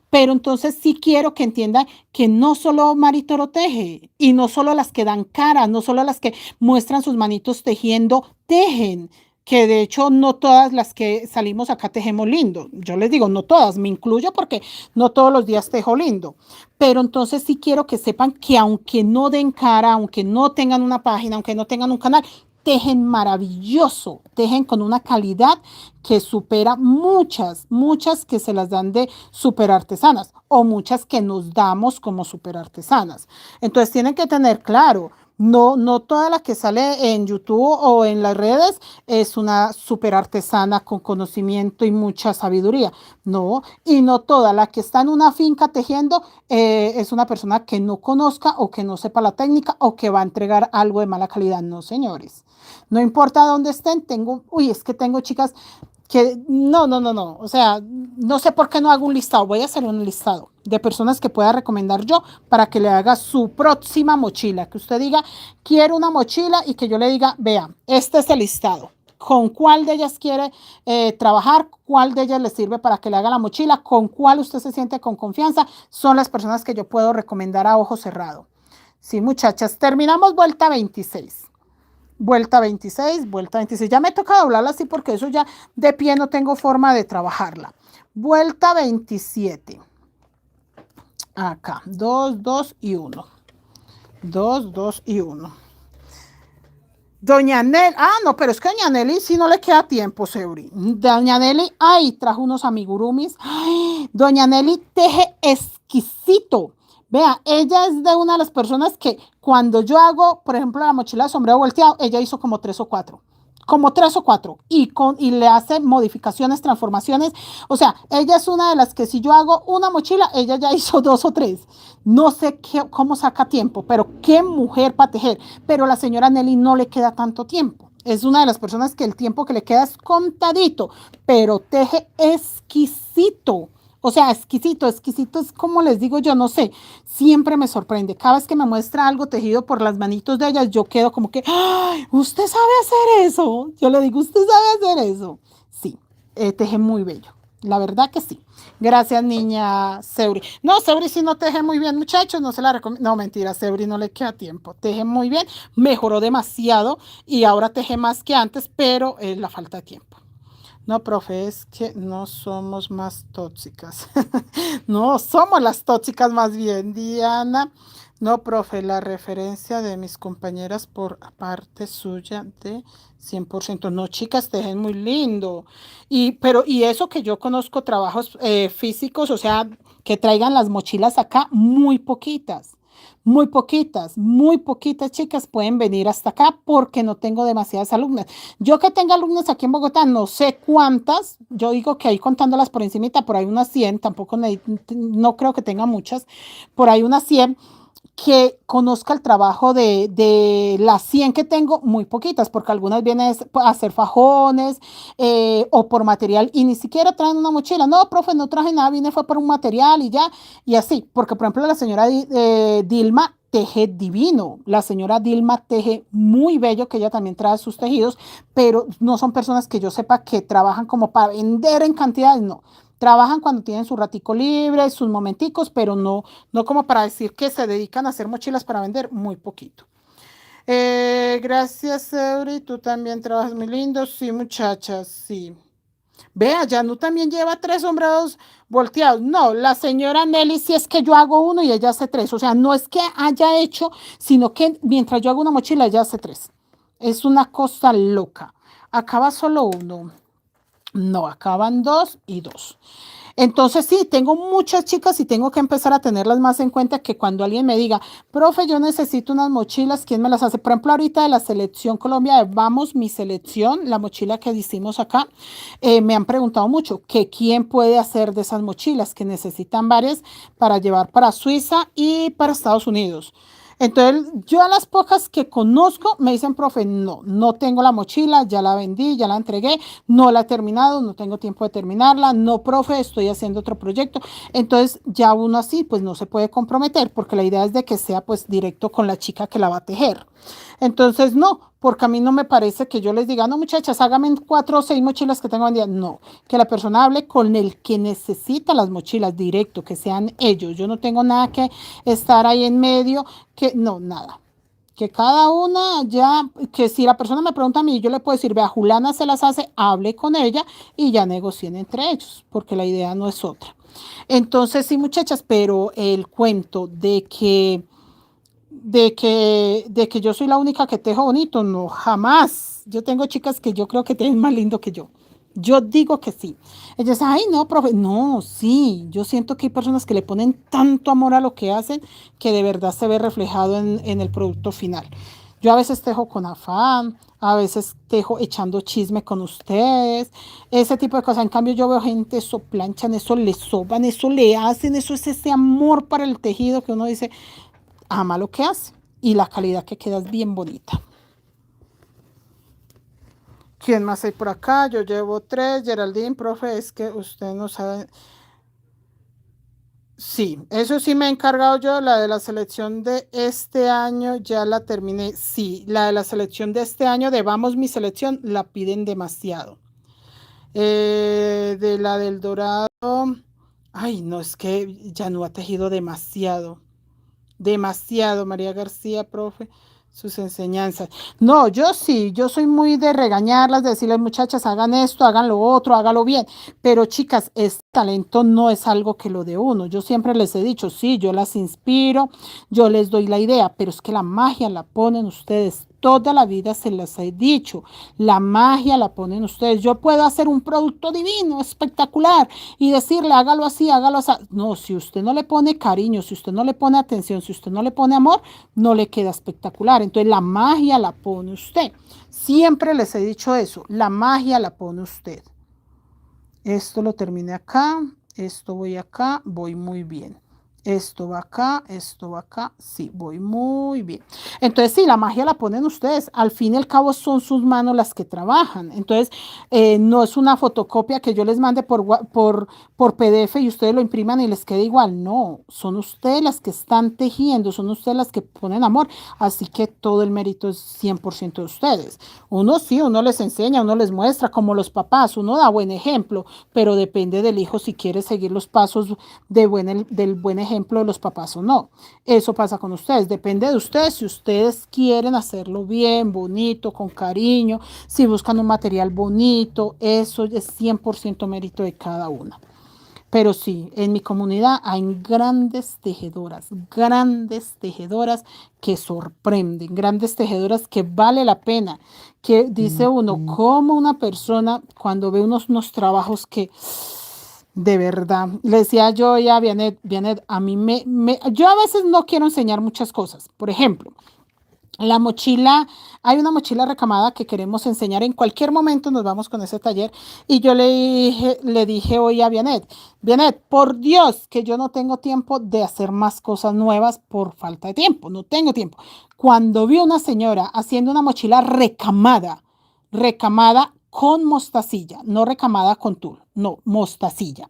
Pero entonces sí quiero que entiendan que no solo Mari Toro teje y no solo las que dan cara, no solo las que muestran sus manitos tejiendo, tejen. Que de hecho no todas las que salimos acá tejemos lindo. Yo les digo, no todas, me incluyo porque no todos los días tejo lindo. Pero entonces sí quiero que sepan que aunque no den cara, aunque no tengan una página, aunque no tengan un canal, tejen maravilloso, tejen con una calidad que supera muchas que se las dan de super artesanas o muchas que nos damos como super artesanas. Entonces tienen que tener claro, no toda la que sale en YouTube o en las redes es una super artesana con conocimiento y mucha sabiduría. No, y no toda la que está en una finca tejiendo es una persona que no conozca o que no sepa la técnica o que va a entregar algo de mala calidad. No, señores. No importa dónde estén, es que tengo chicas que no. O sea, no sé por qué no hago un listado. Voy a hacer un listado de personas que pueda recomendar yo para que le haga su próxima mochila. Que usted diga, quiero una mochila y que yo le diga, vea, este es el listado. Con cuál de ellas quiere trabajar, cuál de ellas le sirve para que le haga la mochila, con cuál usted se siente con confianza, son las personas que yo puedo recomendar a ojo cerrado. Sí, muchachas, terminamos vuelta 26. Vuelta 26, vuelta 26. Ya me toca doblarla así porque eso ya de pie no tengo forma de trabajarla. Vuelta 27. Acá, 2, 2 y 1. 2, 2 y 1. Doña Nelly, no, pero es que Doña Nelly sí no le queda tiempo, Seuri. Doña Nelly, trajo unos amigurumis. Doña Nelly teje exquisito. Vea, ella es de una de las personas que cuando yo hago, por ejemplo, la mochila de sombrero volteado, ella hizo como tres o cuatro. Como tres o cuatro. Y le hace modificaciones, transformaciones. O sea, ella es una de las que si yo hago una mochila, ella ya hizo dos o tres. No sé cómo saca tiempo, pero qué mujer para tejer. Pero la señora Nelly no le queda tanto tiempo. Es una de las personas que el tiempo que le queda es contadito, pero teje exquisito. O sea, exquisito, exquisito es como les digo yo, no sé, siempre me sorprende. Cada vez que me muestra algo tejido por las manitos de ella, yo quedo como que, ¡ay! ¿Usted sabe hacer eso? Yo le digo, ¿usted sabe hacer eso? Sí, teje muy bello. La verdad que sí. Gracias, niña Seuri. No, Seuri sí no teje muy bien, muchachos, no se la recomiendo. No, mentira, Seuri no le queda tiempo. Teje muy bien, mejoró demasiado y ahora teje más que antes, pero es la falta de tiempo. No, profe, es que no somos más tóxicas. No, somos las tóxicas más bien, Diana. No, profe, la referencia de mis compañeras por parte suya de 100%. No, chicas, tejen muy lindo. Y eso que yo conozco trabajos físicos, o sea, que traigan las mochilas acá, muy poquitas chicas pueden venir hasta acá porque no tengo demasiadas alumnas. Yo que tenga alumnas aquí en Bogotá, no sé cuántas, yo digo que ahí contándolas por encimita, por ahí unas 100, tampoco no creo que tenga muchas, por ahí unas 100 que conozca el trabajo de las 100 que tengo, muy poquitas, porque algunas vienen a hacer fajones o por material y ni siquiera traen una mochila. No, profe, no traje nada, vine fue por un material y ya, y así, porque por ejemplo la señora Dilma teje divino, la señora Dilma teje muy bello, que ella también trae sus tejidos, pero no son personas que yo sepa que trabajan como para vender en cantidades, no. Trabajan cuando tienen su ratico libre, sus momenticos, pero no como para decir que se dedican a hacer mochilas para vender, muy poquito. Gracias, Eury. Tú también trabajas muy lindo. Sí, muchachas, sí. Vea, Yanu también lleva tres sombreros volteados. No, la señora Nelly sí es que yo hago uno y ella hace tres. O sea, no es que haya hecho, sino que mientras yo hago una mochila, ella hace tres. Es una cosa loca. Acaba solo uno. No, acaban dos y dos. Entonces sí, tengo muchas chicas y tengo que empezar a tenerlas más en cuenta que cuando alguien me diga, profe, yo necesito unas mochilas, ¿quién me las hace? Por ejemplo, ahorita de la selección Colombia, de Vamos, mi selección, la mochila que hicimos acá, me han preguntado mucho que quién puede hacer de esas mochilas, que necesitan varias para llevar para Suiza y para Estados Unidos. Entonces, yo a las pocas que conozco me dicen, profe, no tengo la mochila, ya la vendí, ya la entregué, no la he terminado, no tengo tiempo de terminarla, no, profe, estoy haciendo otro proyecto. Entonces, ya uno así, pues no se puede comprometer, porque la idea es de que sea pues directo con la chica que la va a tejer. Entonces, no, porque a mí no me parece que yo les diga, no, muchachas, hágame 4 o 6 mochilas que tengo vendidas. No, que la persona hable con el que necesita las mochilas directo, que sean ellos. Yo no tengo nada que estar ahí en medio, que no, nada. Que cada una ya, que si la persona me pregunta a mí, yo le puedo decir, vea, Juliana se las hace, hable con ella y ya negocien entre ellos, porque la idea no es otra. Entonces, sí, muchachas, pero el cuento de que yo soy la única que tejo bonito, no, jamás. Yo tengo chicas que yo creo que tienen más lindo que yo. Yo digo que sí. Ellas, ay, no, profe, no, sí. Yo siento que hay personas que le ponen tanto amor a lo que hacen que de verdad se ve reflejado en el producto final. Yo a veces tejo con afán, a veces tejo echando chisme con ustedes, ese tipo de cosas. En cambio, yo veo gente, eso planchan, eso le soban, eso le hacen, eso es ese amor para el tejido que uno dice, ama lo que hace y la calidad que queda es bien bonita. ¿Quién más hay por acá? Yo llevo 3. Geraldine, profe, es que usted no sabe. Sí, eso sí me he encargado yo. La de la selección de este año ya la terminé. Sí, la de la selección de este año de Vamos mi selección la piden demasiado. De la del Dorado. Ay, no, es que ya no ha tejido demasiado. Demasiado, María García, profe, sus enseñanzas. No, yo sí, yo soy muy de regañarlas, de decirles, muchachas, hagan esto, hagan lo otro, hágalo bien. Pero chicas, este talento no es algo que lo de uno. Yo siempre les he dicho, sí, yo las inspiro, yo les doy la idea, pero es que la magia la ponen ustedes toda la vida se las he dicho. La magia la ponen ustedes. Yo puedo hacer un producto divino, espectacular, y decirle, hágalo así, hágalo así. No, si usted no le pone cariño, si usted no le pone atención, si usted no le pone amor, no le queda espectacular. Entonces la magia la pone usted. Siempre les he dicho eso, la magia la pone usted. Esto lo terminé acá, esto voy acá, voy muy bien. Esto va acá, sí, voy muy bien. Entonces, sí, la magia la ponen ustedes. Al fin y al cabo son sus manos las que trabajan. Entonces, no es una fotocopia que yo les mande por PDF y ustedes lo impriman y les quede igual. No, son ustedes las que están tejiendo, son ustedes las que ponen amor. Así que todo el mérito es 100% de ustedes. Uno sí, uno les enseña, uno les muestra, como los papás, uno da buen ejemplo, pero depende del hijo si quiere seguir los pasos del buen ejemplo de los papás o no. Eso pasa con ustedes, depende de ustedes si ustedes quieren hacerlo bien, bonito, con cariño, si buscan un material bonito, eso es 100% mérito de cada una. Pero sí, en mi comunidad hay grandes tejedoras que sorprenden, grandes tejedoras que vale la pena, que dice uno, como una persona cuando ve unos trabajos que de verdad, le decía yo ya a Vianet, a mí yo a veces no quiero enseñar muchas cosas. Por ejemplo, la mochila, hay una mochila recamada que queremos enseñar en cualquier momento, nos vamos con ese taller. Y yo le dije hoy a Vianet, por Dios que yo no tengo tiempo de hacer más cosas nuevas por falta de tiempo, no tengo tiempo. Cuando vi una señora haciendo una mochila recamada con mostacilla, no recamada con tul, no, mostacilla.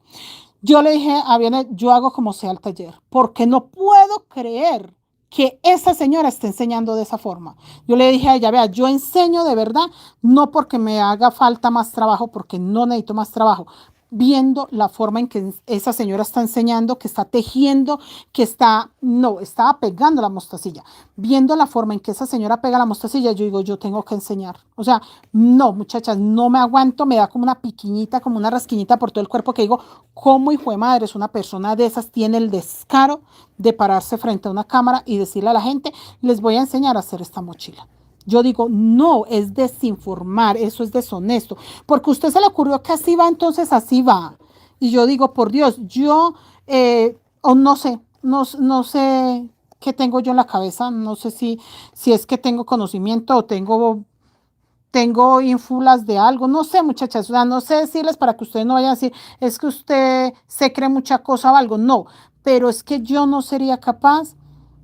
Yo le dije a Vianet, yo hago como sea el taller, porque no puedo creer que esa señora esté enseñando de esa forma. Yo le dije a ella, vea, yo enseño de verdad, no porque me haga falta más trabajo, porque no necesito más trabajo, viendo la forma en que esa señora está enseñando, que está tejiendo, estaba pegando la mostacilla. Viendo la forma en que esa señora pega la mostacilla, yo digo, yo tengo que enseñar. O sea, no, muchachas, no me aguanto, me da como una piquiñita, como una rasquiñita por todo el cuerpo que digo, ¿cómo hijo de madre es una persona de esas? Tiene el descaro de pararse frente a una cámara y decirle a la gente, les voy a enseñar a hacer esta mochila. Yo digo, no, es desinformar, eso es deshonesto, porque a usted se le ocurrió que así va, entonces así va. Y yo digo, por Dios, yo, o no sé qué tengo yo en la cabeza, no sé si es que tengo conocimiento o tengo ínfulas de algo, no sé, muchachas, o sea, no sé decirles para que ustedes no vayan a decir, es que usted se cree mucha cosa o algo, no, pero es que yo no sería capaz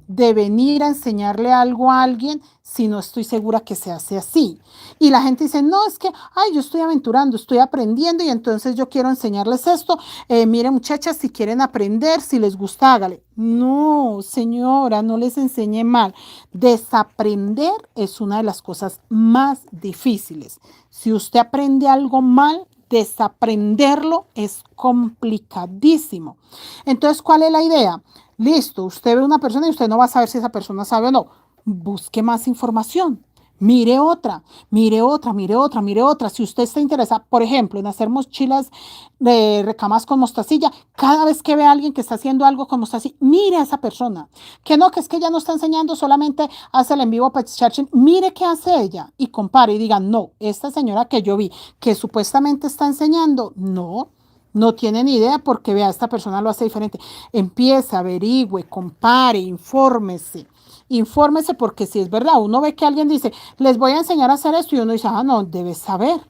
de venir a enseñarle algo a alguien si no estoy segura que se hace así. Y la gente dice, no, es que, ay, yo estoy aventurando, estoy aprendiendo y entonces yo quiero enseñarles esto. Miren, muchachas, si quieren aprender, si les gusta, hágale. No, señora, no les enseñe mal. Desaprender es una de las cosas más difíciles. Si usted aprende algo mal, desaprenderlo es complicadísimo. Entonces, ¿cuál es la idea? Listo, usted ve una persona y usted no va a saber si esa persona sabe o no. Busque más información. Mire otra, mire otra, mire otra, mire otra. Si usted está interesado, por ejemplo, en hacer mochilas de recamas con mostacilla, cada vez que ve a alguien que está haciendo algo con mostacilla, mire a esa persona. Que no, que es que ella no está enseñando, solamente hace el en vivo para echar. Mire qué hace ella y compare y diga, no, esta señora que yo vi que supuestamente está enseñando, no tiene ni idea porque vea, esta persona lo hace diferente. Empiece, averigüe, compare, infórmese. Infórmese porque si es verdad, uno ve que alguien dice, les voy a enseñar a hacer esto y uno dice, no, debes saber.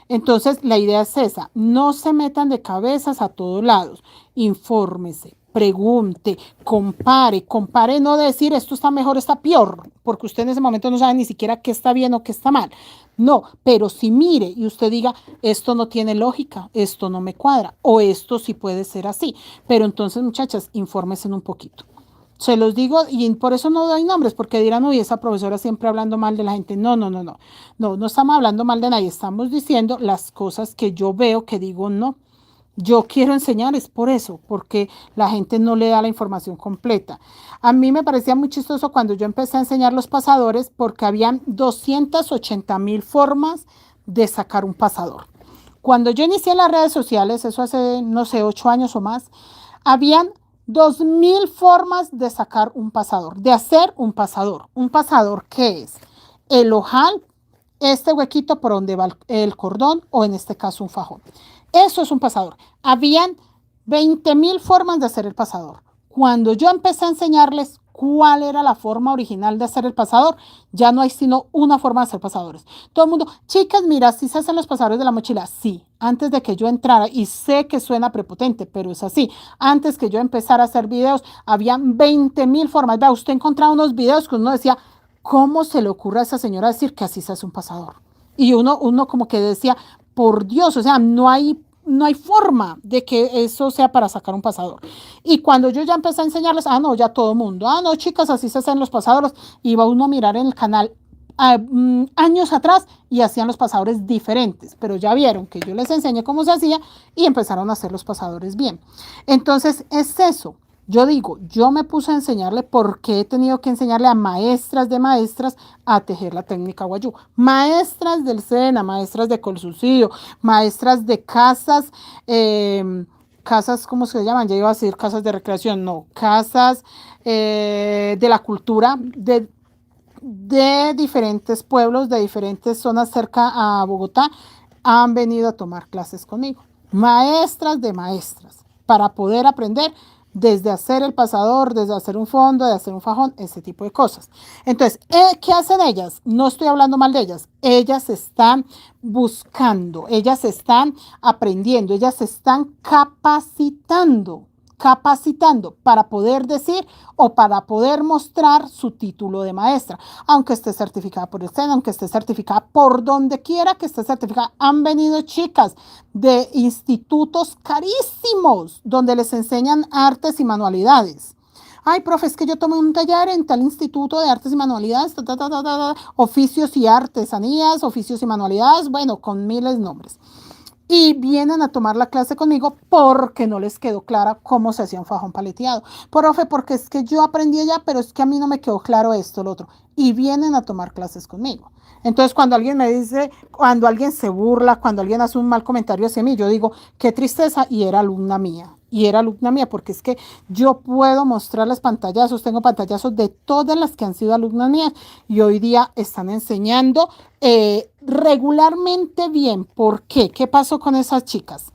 Entonces, la idea es esa, no se metan de cabezas a todos lados, infórmese, pregunte, compare no decir esto está mejor, está peor, porque usted en ese momento no sabe ni siquiera qué está bien o qué está mal. No, pero si mire y usted diga, esto no tiene lógica, esto no me cuadra, o esto sí puede ser así. Pero entonces, muchachas, infórmense un poquito. Se los digo y por eso no doy nombres, porque dirán, uy, esa profesora siempre hablando mal de la gente. No estamos hablando mal de nadie, estamos diciendo las cosas que yo veo que digo no. Yo quiero enseñar, es por eso, porque la gente no le da la información completa. A mí me parecía muy chistoso cuando yo empecé a enseñar los pasadores, porque habían 280,000 formas de sacar un pasador. Cuando yo inicié en las redes sociales, eso hace, no sé, 8 años o más, habían 2,000 formas de sacar un pasador, de hacer un pasador. ¿Un pasador qué es? el ojal, este huequito por donde va el cordón o en este caso un fajón. Eso es un pasador. Habían 20.000 formas de hacer el pasador. Cuando yo empecé a enseñarles cuál era la forma original de hacer el pasador, ya no hay sino una forma de hacer pasadores. Todo el mundo, chicas, mira, ¿sí se hacen los pasadores de la mochila? Sí, antes de que yo entrara, y sé que suena prepotente, pero es así, antes que yo empezara a hacer videos, había 20.000 formas. Vea, usted encontraba unos videos que uno decía, ¿cómo se le ocurre a esa señora decir que así se hace un pasador? Y uno como que decía, por Dios, o sea, no hay forma de que eso sea para sacar un pasador. Y cuando yo ya empecé a enseñarles, no, ya todo el mundo, no, chicas, así se hacen los pasadores, iba uno a mirar en el canal años atrás y hacían los pasadores diferentes, pero ya vieron que yo les enseñé cómo se hacía y empezaron a hacer los pasadores bien. Entonces es eso. Yo digo, yo me puse a enseñarle porque he tenido que enseñarle a maestras de maestras a tejer la técnica guayú. Maestras del SENA, maestras de Colsubsidio, maestras de casas, casas, ¿cómo se llaman? Ya iba a decir casas de recreación, no, casas de la cultura, de diferentes pueblos, de diferentes zonas cerca a Bogotá, han venido a tomar clases conmigo. Maestras de maestras, para poder aprender desde hacer el pasador, desde hacer un fondo, de hacer un fajón, ese tipo de cosas. Entonces, ¿qué hacen ellas? No estoy hablando mal de ellas. Ellas están buscando, ellas están aprendiendo, ellas están capacitando para poder decir o para poder mostrar su título de maestra, aunque esté certificada por el SENA, aunque esté certificada por donde quiera que esté certificada. Han venido chicas de institutos carísimos donde les enseñan artes y manualidades. Ay, profe, es que yo tomé un taller en tal instituto de artes y manualidades, oficios y artesanías, oficios y manualidades, bueno, con miles de nombres. Y vienen a tomar la clase conmigo porque no les quedó clara cómo se hacía un fajón paleteado. Profe, porque es que yo aprendí allá, pero es que a mí no me quedó claro esto, lo otro. Y vienen a tomar clases conmigo. Entonces, cuando alguien me dice, cuando alguien se burla, cuando alguien hace un mal comentario hacia mí, yo digo, qué tristeza, y era alumna mía. Y era alumna mía, porque es que yo puedo mostrarles pantallazos, tengo pantallazos de todas las que han sido alumnas mías y hoy día están enseñando regularmente bien. ¿Por qué? ¿Qué pasó con esas chicas?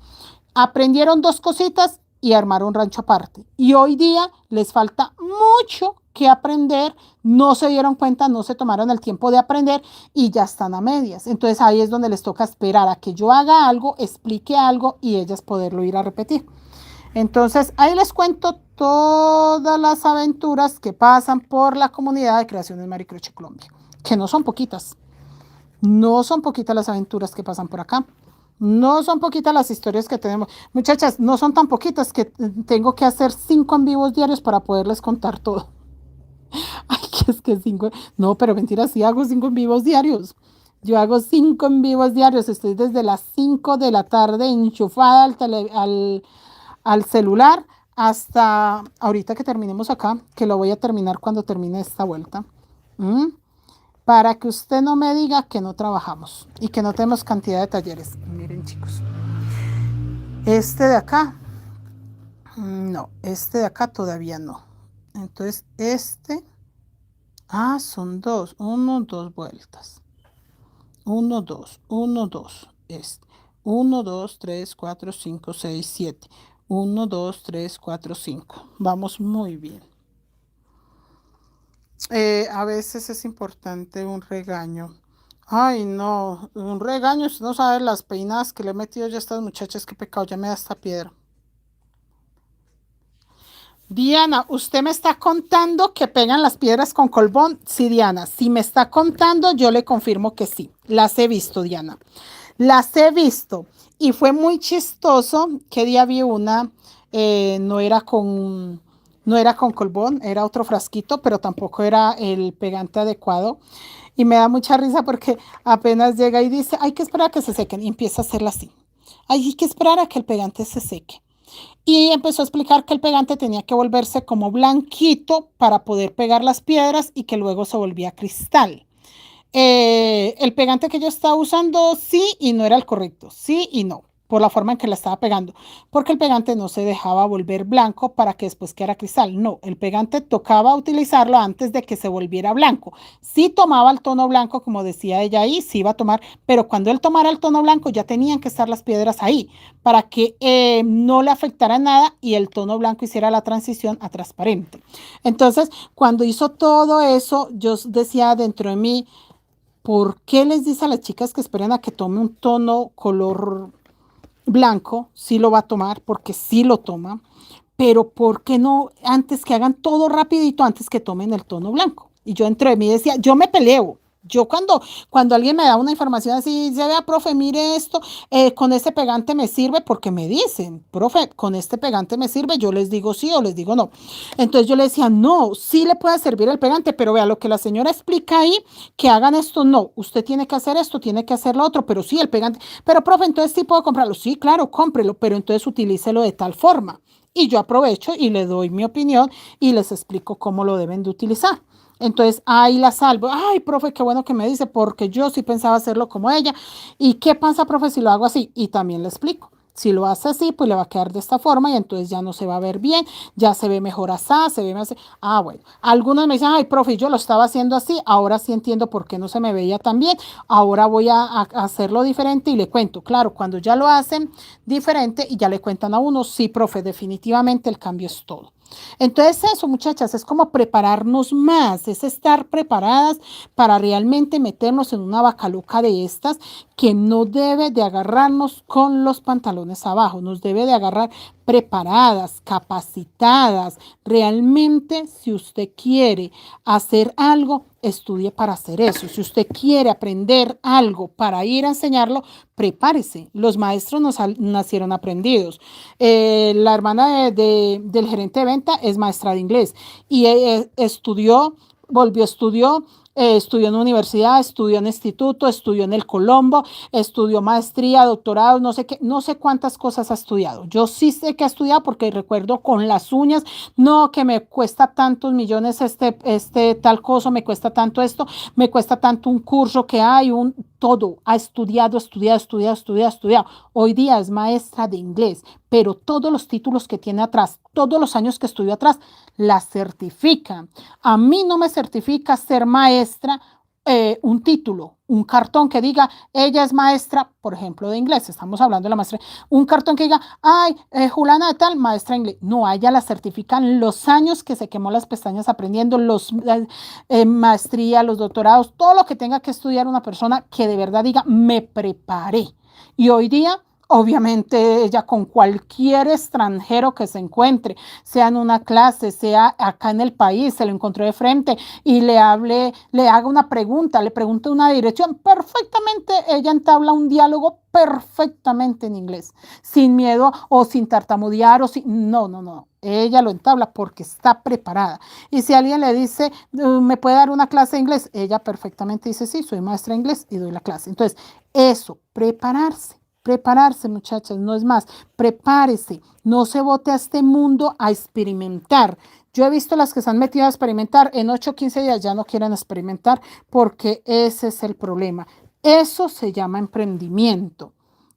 Aprendieron dos cositas y armaron rancho aparte. Y hoy día les falta mucho que aprender, no se dieron cuenta, no se tomaron el tiempo de aprender y ya están a medias. Entonces ahí es donde les toca esperar a que yo haga algo, explique algo y ellas poderlo ir a repetir. Entonces ahí les cuento todas las aventuras que pasan por la comunidad de Creaciones Maricroche Colombia, que no son poquitas. No son poquitas las aventuras que pasan por acá. No son poquitas las historias que tenemos. Muchachas, no son tan poquitas que tengo que hacer 5 en vivos diarios para poderles contar todo. Ay, que es que 5. No, pero mentira, sí hago 5 en vivos diarios. Yo hago 5 en vivos diarios. Estoy desde las 5 de la tarde enchufada al celular hasta ahorita que terminemos acá, que lo voy a terminar cuando termine esta vuelta. Para que usted no me diga que no trabajamos y que no tenemos cantidad de talleres. Miren, chicos, este de acá, no, este de acá todavía no. Entonces, son dos, dos vueltas. 1, 2, 1, 2, 1, 2, 3, 4, 5, 6, 7. 1, 2, 3, 4, 5. Vamos muy bien. A veces es importante un regaño. Ay, no, un regaño, usted no sabe las peinadas que le he metido ya a estas muchachas, qué pecado, ya me da esta piedra. Diana, ¿usted me está contando que pegan las piedras con colbón? Sí, Diana, si me está contando, yo le confirmo que sí. Las he visto, Diana. Las he visto. Y fue muy chistoso. ¿Qué día vi una? No era con colbón, era otro frasquito, pero tampoco era el pegante adecuado. Y me da mucha risa porque apenas llega y dice, hay que esperar a que se sequen. Y empieza a hacerla así. Hay que esperar a que el pegante se seque. Y empezó a explicar que el pegante tenía que volverse como blanquito para poder pegar las piedras y que luego se volvía cristal. El pegante que yo estaba usando sí y no era el correcto, sí y no. por la forma en que la estaba pegando, porque el pegante no se dejaba volver blanco para que después quedara cristal. No, el pegante tocaba utilizarlo antes de que se volviera blanco. Sí tomaba el tono blanco, como decía ella ahí, sí iba a tomar, pero cuando él tomara el tono blanco ya tenían que estar las piedras ahí para que no le afectara nada y el tono blanco hiciera la transición a transparente. Entonces, cuando hizo todo eso, yo decía dentro de mí, ¿por qué les dice a las chicas que esperen a que tome un tono color blanco? Sí lo va a tomar porque sí lo toma, pero ¿por qué no antes que hagan todo rapidito, antes que tomen el tono blanco? Y yo dentro de mí decía, yo me peleo. Yo cuando alguien me da una información así, dice, vea, profe, mire esto, con este pegante me sirve porque me dicen, profe, con este pegante me sirve, yo les digo sí o les digo no. Entonces yo le decía, no, sí le puede servir el pegante, pero vea lo que la señora explica ahí, que hagan esto, no, usted tiene que hacer esto, tiene que hacer lo otro, pero sí el pegante, pero profe, entonces sí puedo comprarlo, sí, claro, cómprelo, pero entonces utilícelo de tal forma. Y yo aprovecho y le doy mi opinión y les explico cómo lo deben de utilizar. Entonces ahí la salvo. Ay, profe, qué bueno que me dice, porque yo sí pensaba hacerlo como ella. ¿Y qué pasa, profe, si lo hago así? Y también le explico. Si lo hace así, pues le va a quedar de esta forma y entonces ya no se va a ver bien, ya se ve mejor así, se ve más. Ah, bueno. Algunos me dicen, ay, profe, yo lo estaba haciendo así, ahora sí entiendo por qué no se me veía tan bien, ahora voy a hacerlo diferente y le cuento. Claro, cuando ya lo hacen diferente y ya le cuentan a uno, sí, profe, definitivamente el cambio es todo. Entonces eso, muchachas, es como prepararnos más, es estar preparadas para realmente meternos en una vacaluca de estas que no debe de agarrarnos con los pantalones abajo, nos debe de agarrar preparadas, capacitadas. Realmente, si usted quiere hacer algo, estudie para hacer eso. Si usted quiere aprender algo para ir a enseñarlo, prepárese. Los maestros nacieron aprendidos. La hermana del gerente de venta es maestra de inglés y estudió, volvió, estudió en universidad, estudió en instituto, estudió en el Colombo, estudió maestría, doctorado, no sé qué, no sé cuántas cosas ha estudiado. Yo sí sé que ha estudiado porque recuerdo con las uñas, no, que me cuesta tantos millones este tal cosa, me cuesta tanto esto, me cuesta tanto un curso que hay, todo, ha estudiado, estudiado, estudiado, estudiado, estudiado. Hoy día es maestra de inglés, pero todos los títulos que tiene atrás, todos los años que estudió atrás, la certifican. A mí no me certifica ser maestra un título, un cartón que diga, ella es maestra, por ejemplo, de inglés, estamos hablando de la maestra, un cartón que diga, ay, Juliana de tal, maestra de inglés. No, a ella la certifican los años que se quemó las pestañas aprendiendo, maestría, los doctorados, todo lo que tenga que estudiar una persona que de verdad diga, me preparé. Y hoy día obviamente ella con cualquier extranjero que se encuentre, sea en una clase, sea acá en el país, se lo encontró de frente y le hable, le haga una pregunta, le pregunte una dirección, perfectamente ella entabla un diálogo perfectamente en inglés, sin miedo o sin tartamudear o sin, no, no, no. Ella lo entabla porque está preparada. Y si alguien le dice, ¿me puede dar una clase de inglés? Ella perfectamente dice, sí, soy maestra de inglés y doy la clase. Entonces, eso, prepararse. Prepararse, muchachas, no es más. Prepárese, no se bote a este mundo a experimentar. Yo he visto las que se han metido a experimentar, en 8 o 15 días ya no quieren experimentar porque ese es el problema. Eso se llama emprendimiento,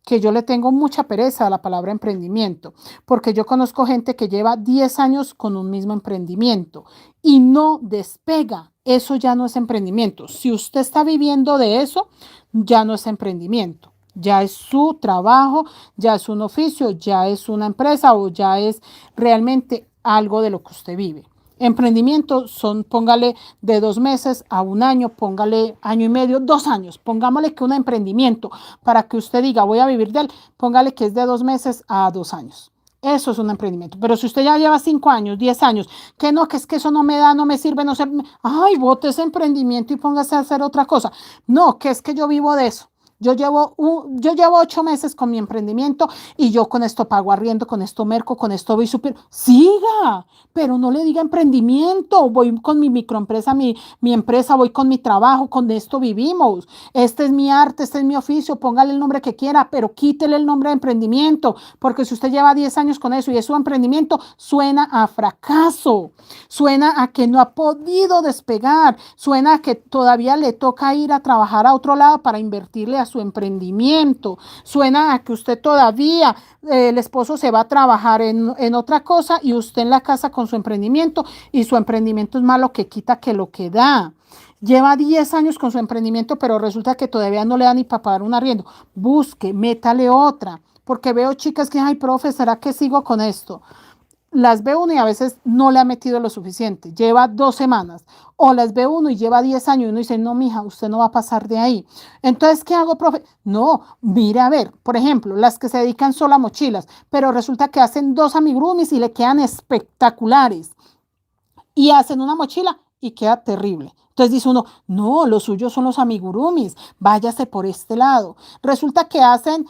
que yo le tengo mucha pereza a la palabra emprendimiento, porque yo conozco gente que lleva 10 años con un mismo emprendimiento y no despega. Eso ya no es emprendimiento. Si usted está viviendo de eso, ya no es emprendimiento. Ya es su trabajo, ya es un oficio, ya es una empresa o ya es realmente algo de lo que usted vive. Emprendimiento son, póngale de 2 meses a 1 año, póngale año y medio, 2 años, pongámosle que un emprendimiento para que usted diga voy a vivir de él, póngale que es de 2 meses a 2 años. Eso es un emprendimiento. Pero si usted ya lleva 5 años, 10 años, que no, que es que eso no me da, no me sirve, no sirve, ay, bote ese emprendimiento y póngase a hacer otra cosa. No, que es que yo vivo de eso. Yo llevo 8 meses con mi emprendimiento y yo con esto pago arriendo, con esto merco, con esto voy súper. Siga, pero no le diga emprendimiento. Voy con mi microempresa, mi empresa, voy con mi trabajo, con esto vivimos. Este es mi arte, este es mi oficio, póngale el nombre que quiera, pero quítele el nombre de emprendimiento, porque si usted lleva 10 años con eso y es su emprendimiento, suena a fracaso, suena a que no ha podido despegar, suena a que todavía le toca ir a trabajar a otro lado para invertirle a su emprendimiento, suena a que usted todavía, el esposo se va a trabajar en otra cosa y usted en la casa con su emprendimiento y su emprendimiento es más lo que quita que lo que da. Lleva 10 años con su emprendimiento, pero resulta que todavía no le da ni para pagar un arriendo. Busque, métale otra, porque veo chicas que, ay, profe, ¿será que sigo con esto? Las ve uno y a veces no le ha metido lo suficiente, lleva 2 semanas, o las ve uno y lleva 10 años y uno dice, no, mija, usted no va a pasar de ahí. Entonces, ¿qué hago, profe? No, mire a ver, por ejemplo, las que se dedican solo a mochilas, pero resulta que hacen 2 amigurumis y le quedan espectaculares, y hacen una mochila y queda terrible. Entonces dice uno, no, los suyos son los amigurumis, váyase por este lado. Resulta que hacen,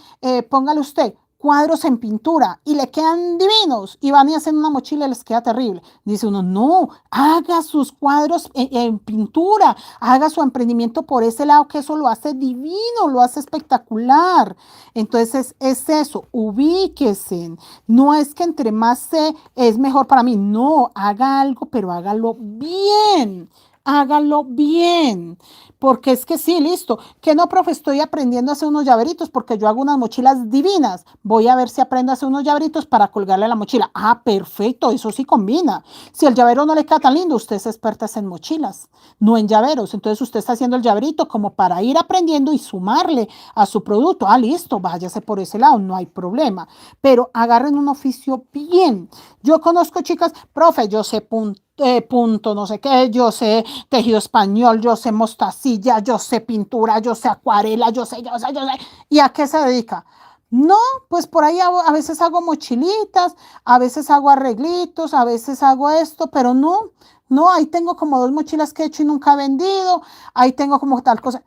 póngale usted, cuadros en pintura y le quedan divinos y van y hacen una mochila y les queda terrible. Dice uno, no, haga sus cuadros en pintura, haga su emprendimiento por ese lado que eso lo hace divino, lo hace espectacular. Entonces es eso, ubíquese. No es que entre más sé es mejor para mí, no, haga algo, pero hágalo bien. Hágalo bien, porque es que sí, listo, que no, profe, estoy aprendiendo a hacer unos llaveritos porque yo hago unas mochilas divinas, voy a ver si aprendo a hacer unos llaveritos para colgarle a la mochila. Ah, perfecto, eso sí combina. Si el llavero no le queda tan lindo, usted es experta en mochilas, no en llaveros, entonces usted está haciendo el llaverito como para ir aprendiendo y sumarle a su producto. Ah, listo, váyase por ese lado, no hay problema, pero agarren un oficio bien. Yo conozco chicas, profe, yo sé punto, no sé qué, yo sé tejido español, yo sé mostacilla, yo sé pintura, yo sé acuarela, yo sé. ¿Y a qué se dedica? No, pues por ahí a veces hago mochilitas, a veces hago arreglitos, a veces hago esto, pero no, no, ahí tengo como 2 mochilas que he hecho y nunca he vendido, ahí tengo como tal cosa.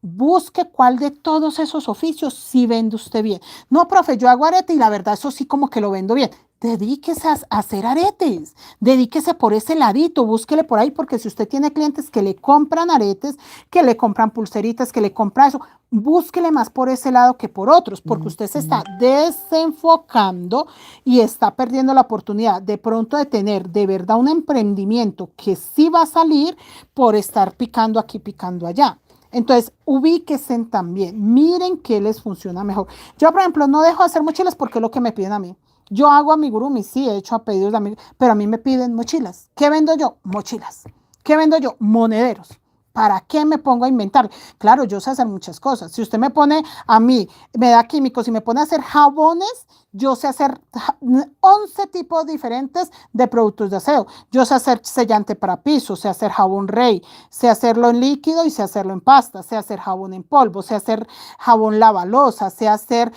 Busque cuál de todos esos oficios sí vende usted bien. No, profe, yo hago arete y la verdad eso sí como que lo vendo bien. Dedíquese a hacer aretes, dedíquese por ese ladito, búsquele por ahí, porque si usted tiene clientes que le compran aretes, que le compran pulseritas, que le compran eso, búsquele más por ese lado que por otros, porque usted se está desenfocando y está perdiendo la oportunidad de pronto de tener de verdad un emprendimiento que sí va a salir por estar picando aquí, picando allá. Entonces, ubíquense también, miren qué les funciona mejor. Yo, por ejemplo, no dejo de hacer mochilas porque es lo que me piden a mí. Yo hago amigurumi, sí, he hecho a pedidos de amigos, pero a mí me piden mochilas. ¿Qué vendo yo? Mochilas. ¿Qué vendo yo? Monederos. ¿Para qué me pongo a inventar? Claro, yo sé hacer muchas cosas. Si usted me pone a mí, me da químicos y me pone a hacer jabones, yo sé hacer 11 tipos diferentes de productos de aseo. Yo sé hacer sellante para piso, sé hacer jabón rey, sé hacerlo en líquido y sé hacerlo en pasta, sé hacer jabón en polvo, sé hacer jabón lavalosa, sé hacer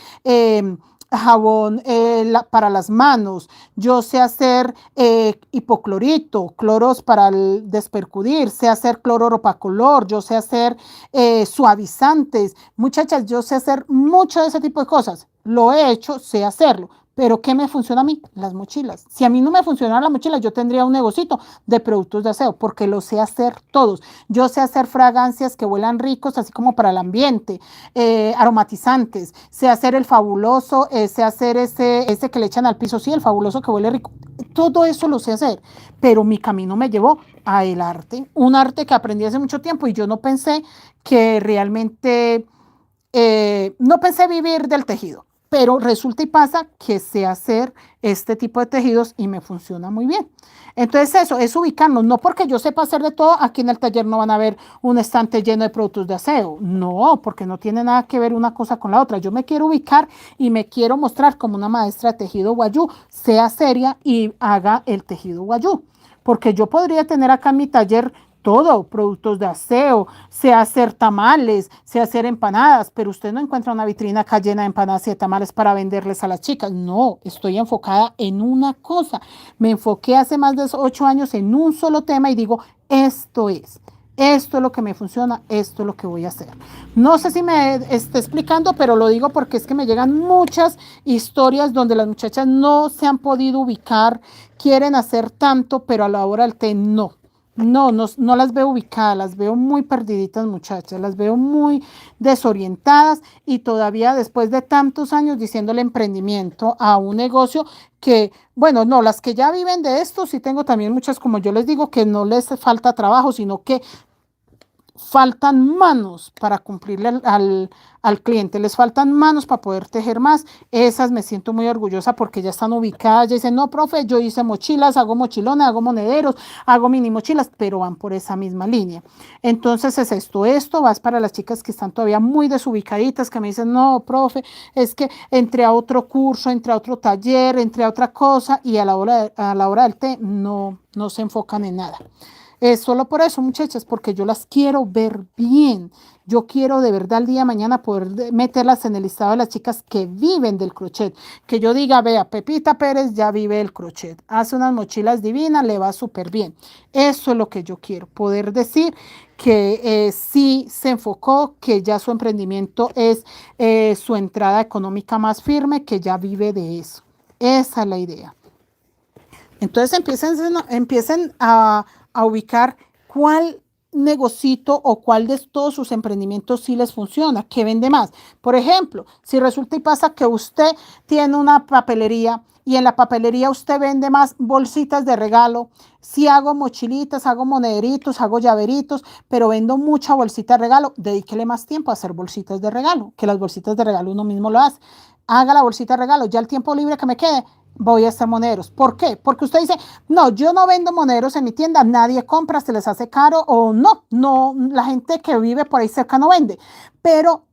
jabón para las manos, yo sé hacer hipoclorito, cloros para el despercudir, sé hacer clororo para color, yo sé hacer suavizantes. Muchachas, yo sé hacer mucho de ese tipo de cosas. Lo he hecho, sé hacerlo. Pero ¿qué me funciona a mí? Las mochilas. Si a mí no me funcionara la mochila, yo tendría un negocito de productos de aseo, porque lo sé hacer todos. Yo sé hacer fragancias que huelan ricos, así como para el ambiente, aromatizantes. Sé hacer el fabuloso, sé hacer ese que le echan al piso, sí, el fabuloso que huele rico. Todo eso lo sé hacer, pero mi camino me llevó a el arte. Un arte que aprendí hace mucho tiempo y yo no pensé que realmente, no pensé vivir del tejido. Pero resulta y pasa que sé hacer este tipo de tejidos y me funciona muy bien. Entonces eso, es ubicarnos. No porque yo sepa hacer de todo, aquí en el taller no van a ver un estante lleno de productos de aseo. No, porque no tiene nada que ver una cosa con la otra. Yo me quiero ubicar y me quiero mostrar como una maestra de tejido guayú. Sea seria y haga el tejido guayú. Porque yo podría tener acá en mi taller todo, productos de aseo, sé hacer tamales, sé hacer empanadas, pero usted no encuentra una vitrina acá llena de empanadas y de tamales para venderles a las chicas. No, estoy enfocada en una cosa. Me enfoqué hace más de 8 años en un solo tema y digo, esto es lo que me funciona, esto es lo que voy a hacer. No sé si me esté explicando, pero lo digo porque es que me llegan muchas historias donde las muchachas no se han podido ubicar, quieren hacer tanto, pero a la hora del té no. No las veo ubicadas, las veo muy perdiditas muchachas, las veo muy desorientadas y todavía después de tantos años diciéndole emprendimiento a un negocio que, bueno, no, las que ya viven de esto, sí tengo también muchas, como yo les digo, que no les falta trabajo, sino que faltan manos para cumplirle al cliente, les faltan manos para poder tejer más. Esas me siento muy orgullosa porque ya están ubicadas, ya dicen, no, profe, yo hice mochilas, hago mochilones, hago monederos, hago mini mochilas, pero van por esa misma línea. Entonces es esto va para las chicas que están todavía muy desubicaditas, que me dicen, no, profe, es que entré a otro curso, entré a otro taller, entré a otra cosa y a la hora del té no se enfocan en nada. Es solo por eso, muchachas, porque yo las quiero ver bien. Yo quiero de verdad el día de mañana poder meterlas en el listado de las chicas que viven del crochet. Que yo diga, vea, Pepita Pérez ya vive el crochet. Hace unas mochilas divinas, le va súper bien. Eso es lo que yo quiero, poder decir que sí se enfocó, que ya su emprendimiento es su entrada económica más firme, que ya vive de eso. Esa es la idea. Entonces empiecen a ubicar cuál negocito o cuál de todos sus emprendimientos sí les funciona, qué vende más. Por ejemplo, si resulta y pasa que usted tiene una papelería y en la papelería usted vende más bolsitas de regalo, si hago mochilitas, hago monederitos, hago llaveritos, pero vendo mucha bolsita de regalo, dedíquele más tiempo a hacer bolsitas de regalo, que las bolsitas de regalo uno mismo lo hace. Haga la bolsita de regalo, ya el tiempo libre que me quede, voy a hacer monederos. ¿Por qué? Porque usted dice, no, yo no vendo monederos en mi tienda, nadie compra, se les hace caro o no, la gente que vive por ahí cerca no vende. Pero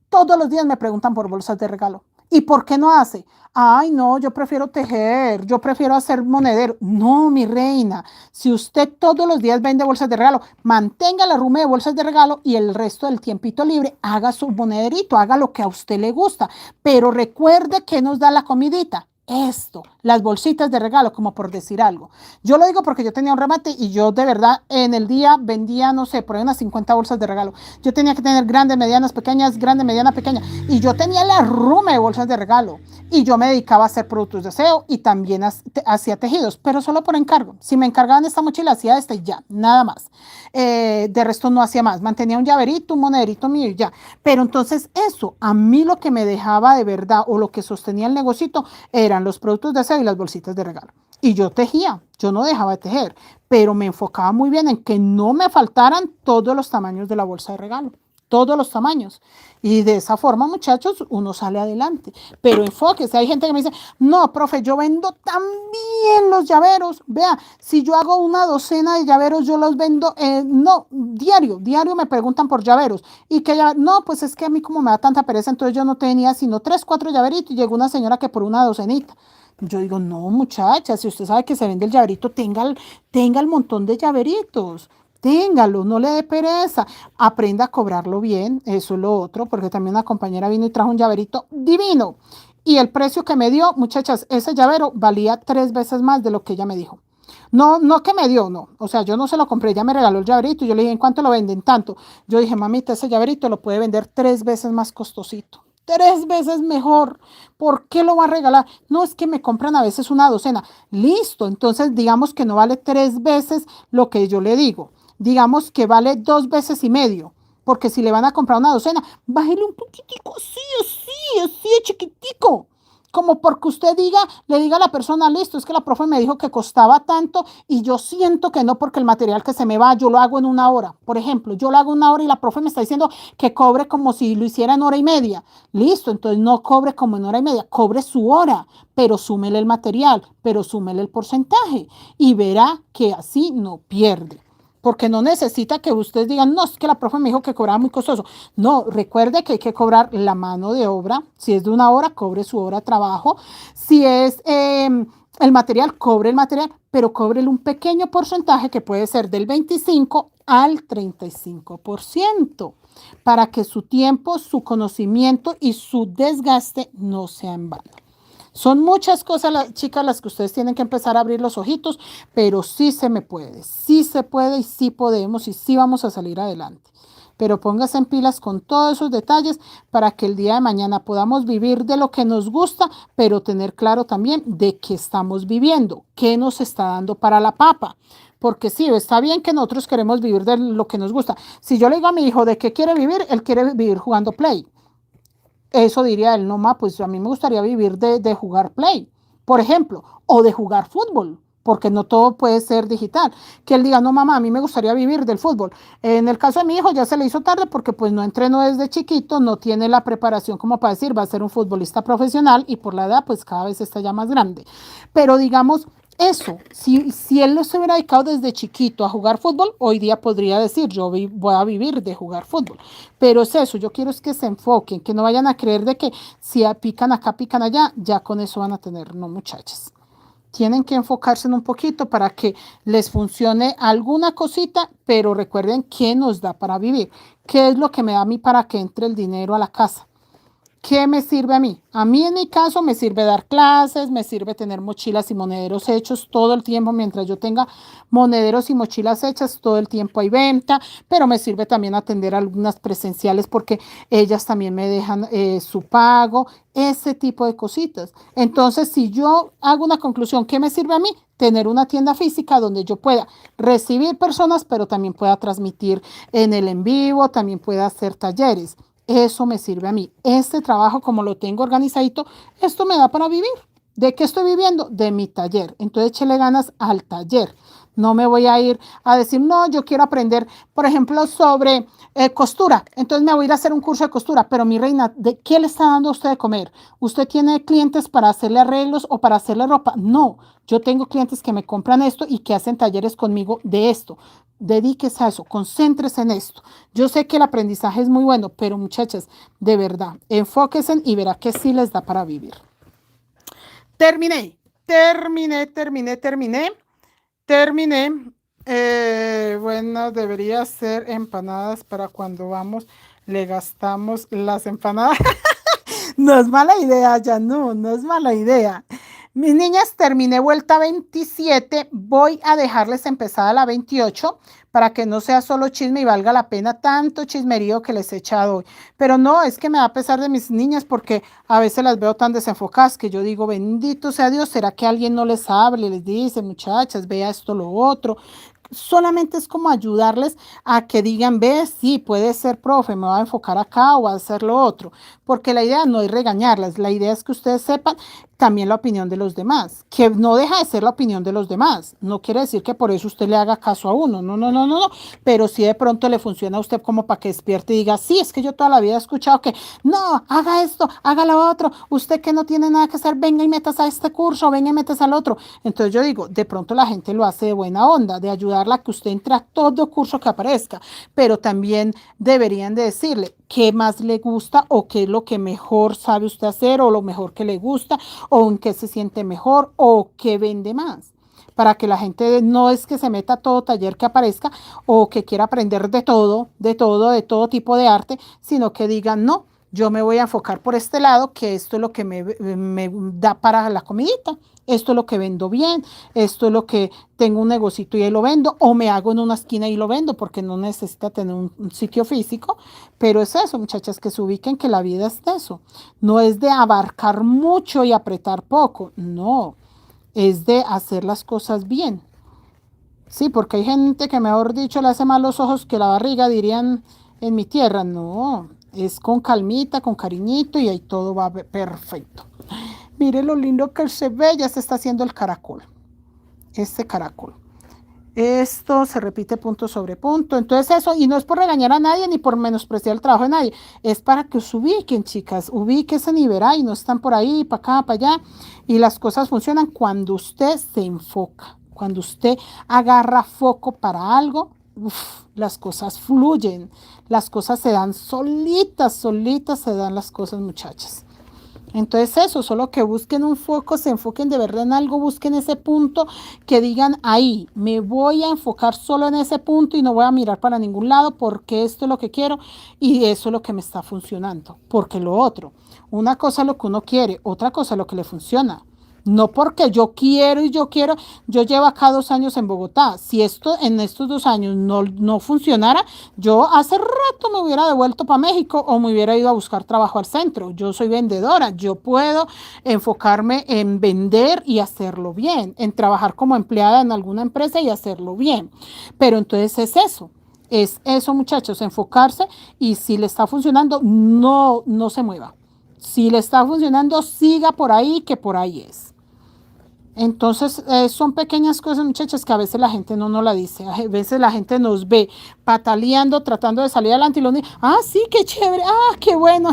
todos los días me preguntan por bolsas de regalo. ¿Y por qué no hace? Ay, no, yo prefiero tejer, yo prefiero hacer monedero. No, mi reina, si usted todos los días vende bolsas de regalo, mantenga la rume de bolsas de regalo y el resto del tiempito libre haga su monederito, haga lo que a usted le gusta. Pero recuerde que nos da la comidita. Esto, las bolsitas de regalo, como por decir algo. Yo lo digo porque yo tenía un remate y yo de verdad en el día vendía, no sé, por ahí unas 50 bolsas de regalo. Yo tenía que tener grandes, medianas, pequeñas, grande, mediana, pequeña. Y yo tenía la rume de bolsas de regalo. Y yo me dedicaba a hacer productos de aseo y también hacía tejidos, pero solo por encargo. Si me encargaban esta mochila, hacía esta y ya, nada más. De resto no hacía más. Mantenía un llaverito, un monederito mío y ya. Pero entonces eso, a mí lo que me dejaba de verdad o lo que sostenía el negocito era los productos de aseo y las bolsitas de regalo. Y yo tejía, yo no dejaba de tejer, pero me enfocaba muy bien en que no me faltaran todos los tamaños de la bolsa de regalo, todos los tamaños. Y de esa forma, muchachos, uno sale adelante. Pero enfóquese, hay gente que me dice, no, profe, yo vendo también los llaveros. Vea, si yo hago una docena de llaveros, yo los vendo, no, diario me preguntan por llaveros. Y que ya, no, pues es que a mí como me da tanta pereza, entonces yo no tenía sino 3, 4 llaveritos y llegó una señora que por una docenita. Yo digo, no, muchacha, si usted sabe que se vende el llaverito, tenga el montón de llaveritos. Téngalo, no le dé pereza, aprenda a cobrarlo bien, eso es lo otro, porque también una compañera vino y trajo un llaverito divino. Y el precio que me dio, muchachas, ese llavero valía 3 veces más de lo que ella me dijo. No que me dio, no. O sea, yo no se lo compré, ella me regaló el llaverito y yo le dije, ¿en cuánto lo venden? Tanto. Yo dije, mamita, ese llaverito lo puede vender 3 veces más costosito. 3 veces mejor. ¿Por qué lo va a regalar? No, es que me compran a veces una docena. Listo, entonces digamos que no vale 3 veces lo que yo le digo. Digamos que vale 2 veces y medio. Porque si le van a comprar una docena, bájele un poquitico, así, chiquitico. Como porque usted le diga a la persona, listo, es que la profe me dijo que costaba tanto y yo siento que no porque el material que se me va, yo lo hago en una hora. Por ejemplo, yo lo hago en una hora y la profe me está diciendo que cobre como si lo hiciera en hora y media. Listo, entonces no cobre como en hora y media, cobre su hora, pero súmele el material, pero súmele el porcentaje y verá que así no pierde. Porque no necesita que ustedes digan, no, es que la profe me dijo que cobraba muy costoso. No, recuerde que hay que cobrar la mano de obra. Si es de una hora, cobre su hora de trabajo. Si es el material, cobre el material, pero cóbrele un pequeño porcentaje que puede ser del 25 al 35% para que su tiempo, su conocimiento y su desgaste no sea en vano. Son muchas cosas, chicas, las que ustedes tienen que empezar a abrir los ojitos, pero sí se puede y sí podemos y sí vamos a salir adelante. Pero póngase en pilas con todos esos detalles para que el día de mañana podamos vivir de lo que nos gusta, pero tener claro también de qué estamos viviendo, qué nos está dando para la papa. Porque sí, está bien que nosotros queremos vivir de lo que nos gusta. Si yo le digo a mi hijo de qué quiere vivir, él quiere vivir jugando Play. Eso diría él, no, ma, pues a mí me gustaría vivir de jugar Play, por ejemplo, o de jugar fútbol. porque no todo puede ser digital. Que él diga, no mamá, a mí me gustaría vivir del fútbol. En el caso de mi hijo ya se le hizo tarde porque pues no entrenó desde chiquito, no tiene la preparación como para decir va a ser un futbolista profesional y por la edad pues cada vez está ya más grande. Pero digamos, eso, si él no se hubiera dedicado desde chiquito a jugar fútbol, hoy día podría decir, yo voy a vivir de jugar fútbol. Pero es eso, yo quiero es que se enfoquen, que no vayan a creer de que si pican acá, pican allá, ya con eso van a tener, no muchachas. Tienen que enfocarse en un poquito para que les funcione alguna cosita, pero recuerden qué nos da para vivir, qué es lo que me da a mí para que entre el dinero a la casa. ¿Qué me sirve a mí? A mí en mi caso me sirve dar clases, me sirve tener mochilas y monederos hechos todo el tiempo. Mientras yo tenga monederos y mochilas hechas, todo el tiempo hay venta, pero me sirve también atender algunas presenciales porque ellas también me dejan su pago, ese tipo de cositas. Entonces, si yo hago una conclusión, ¿qué me sirve a mí? Tener una tienda física donde yo pueda recibir personas, pero también pueda transmitir en el en vivo, también pueda hacer talleres. Eso me sirve a mí. Este trabajo, como lo tengo organizadito, esto me da para vivir. ¿De qué estoy viviendo? De mi taller. Entonces, échele ganas al taller. No me voy a ir a decir, no, yo quiero aprender, por ejemplo, sobre costura. Entonces me voy a ir a hacer un curso de costura. Pero mi reina, ¿de qué le está dando a usted de comer? ¿Usted tiene clientes para hacerle arreglos o para hacerle ropa? No, yo tengo clientes que me compran esto y que hacen talleres conmigo de esto. Dedíquese a eso, concéntrese en esto. Yo sé que el aprendizaje es muy bueno, pero muchachas, de verdad, enfóquense y verá que sí les da para vivir. Terminé. Bueno, debería ser empanadas para cuando vamos, le gastamos las empanadas. No es mala idea, ya no es mala idea. Mis niñas, terminé vuelta 27, voy a dejarles empezada la 28 para que no sea solo chisme y valga la pena tanto chismerío que les he echado hoy. Pero no, es que me da pesar de mis niñas porque a veces las veo tan desenfocadas que yo digo, bendito sea Dios, ¿será que alguien no les hable, les dice, muchachas, vea esto, lo otro? Solamente es como ayudarles a que digan, ve, sí, puede ser profe, me voy a enfocar acá o a hacer lo otro, porque la idea no es regañarlas, la idea es que ustedes sepan también la opinión de los demás, que no deja de ser la opinión de los demás, no quiere decir que por eso usted le haga caso a uno, no, pero si de pronto le funciona a usted como para que despierte y diga, sí, es que yo toda la vida he escuchado que, no, haga esto, haga lo otro, usted que no tiene nada que hacer, venga y metas a este curso, venga y metas al otro. Entonces yo digo, de pronto la gente lo hace de buena onda, de ayudarla a que usted entre a todo curso que aparezca, pero también deberían de decirle qué más le gusta o qué es lo que mejor sabe usted hacer o lo mejor que le gusta o en qué se siente mejor o qué vende más. Para que la gente no es que se meta a todo taller que aparezca o que quiera aprender de todo tipo de arte, sino que digan, no, yo me voy a enfocar por este lado, que esto es lo que me da para la comidita, esto es lo que vendo bien, esto es lo que tengo un negocito y ahí lo vendo, o me hago en una esquina y lo vendo, porque no necesita tener un sitio físico, pero es eso, muchachas, que se ubiquen que la vida es de eso, no es de abarcar mucho y apretar poco, no, es de hacer las cosas bien. Sí, porque hay gente que, mejor dicho, le hace más los ojos que la barriga, dirían en mi tierra. No, es con calmita, con cariñito y ahí todo va perfecto. Mire lo lindo que se ve, ya se está haciendo el caracol. Este caracol. Esto se repite punto sobre punto. Entonces eso, y no es por regañar a nadie ni por menospreciar el trabajo de nadie, es para que os ubiquen, chicas, ubíquense y verá y no están por ahí, para acá, para allá. Y las cosas funcionan cuando usted se enfoca, cuando usted agarra foco para algo, las cosas fluyen, las cosas se dan solitas se dan las cosas, muchachas. Entonces eso, solo que busquen un foco, se enfoquen de verdad en algo, busquen ese punto, que digan ahí, me voy a enfocar solo en ese punto y no voy a mirar para ningún lado porque esto es lo que quiero y eso es lo que me está funcionando. Porque lo otro, una cosa es lo que uno quiere, otra cosa es lo que le funciona. No porque yo quiero, yo llevo acá 2 años en Bogotá. Si esto en estos 2 años no funcionara, yo hace rato me hubiera devuelto para México o me hubiera ido a buscar trabajo al centro. Yo soy vendedora, yo puedo enfocarme en vender y hacerlo bien, en trabajar como empleada en alguna empresa y hacerlo bien. Pero entonces es eso, muchachos, enfocarse y si le está funcionando, no se mueva. Si le está funcionando, siga por ahí, que por ahí es. Entonces, son pequeñas cosas, muchachas, que a veces la gente no nos la dice. A veces la gente nos ve pataleando, tratando de salir adelante y lo dice, ah, sí, qué chévere, ah, qué bueno.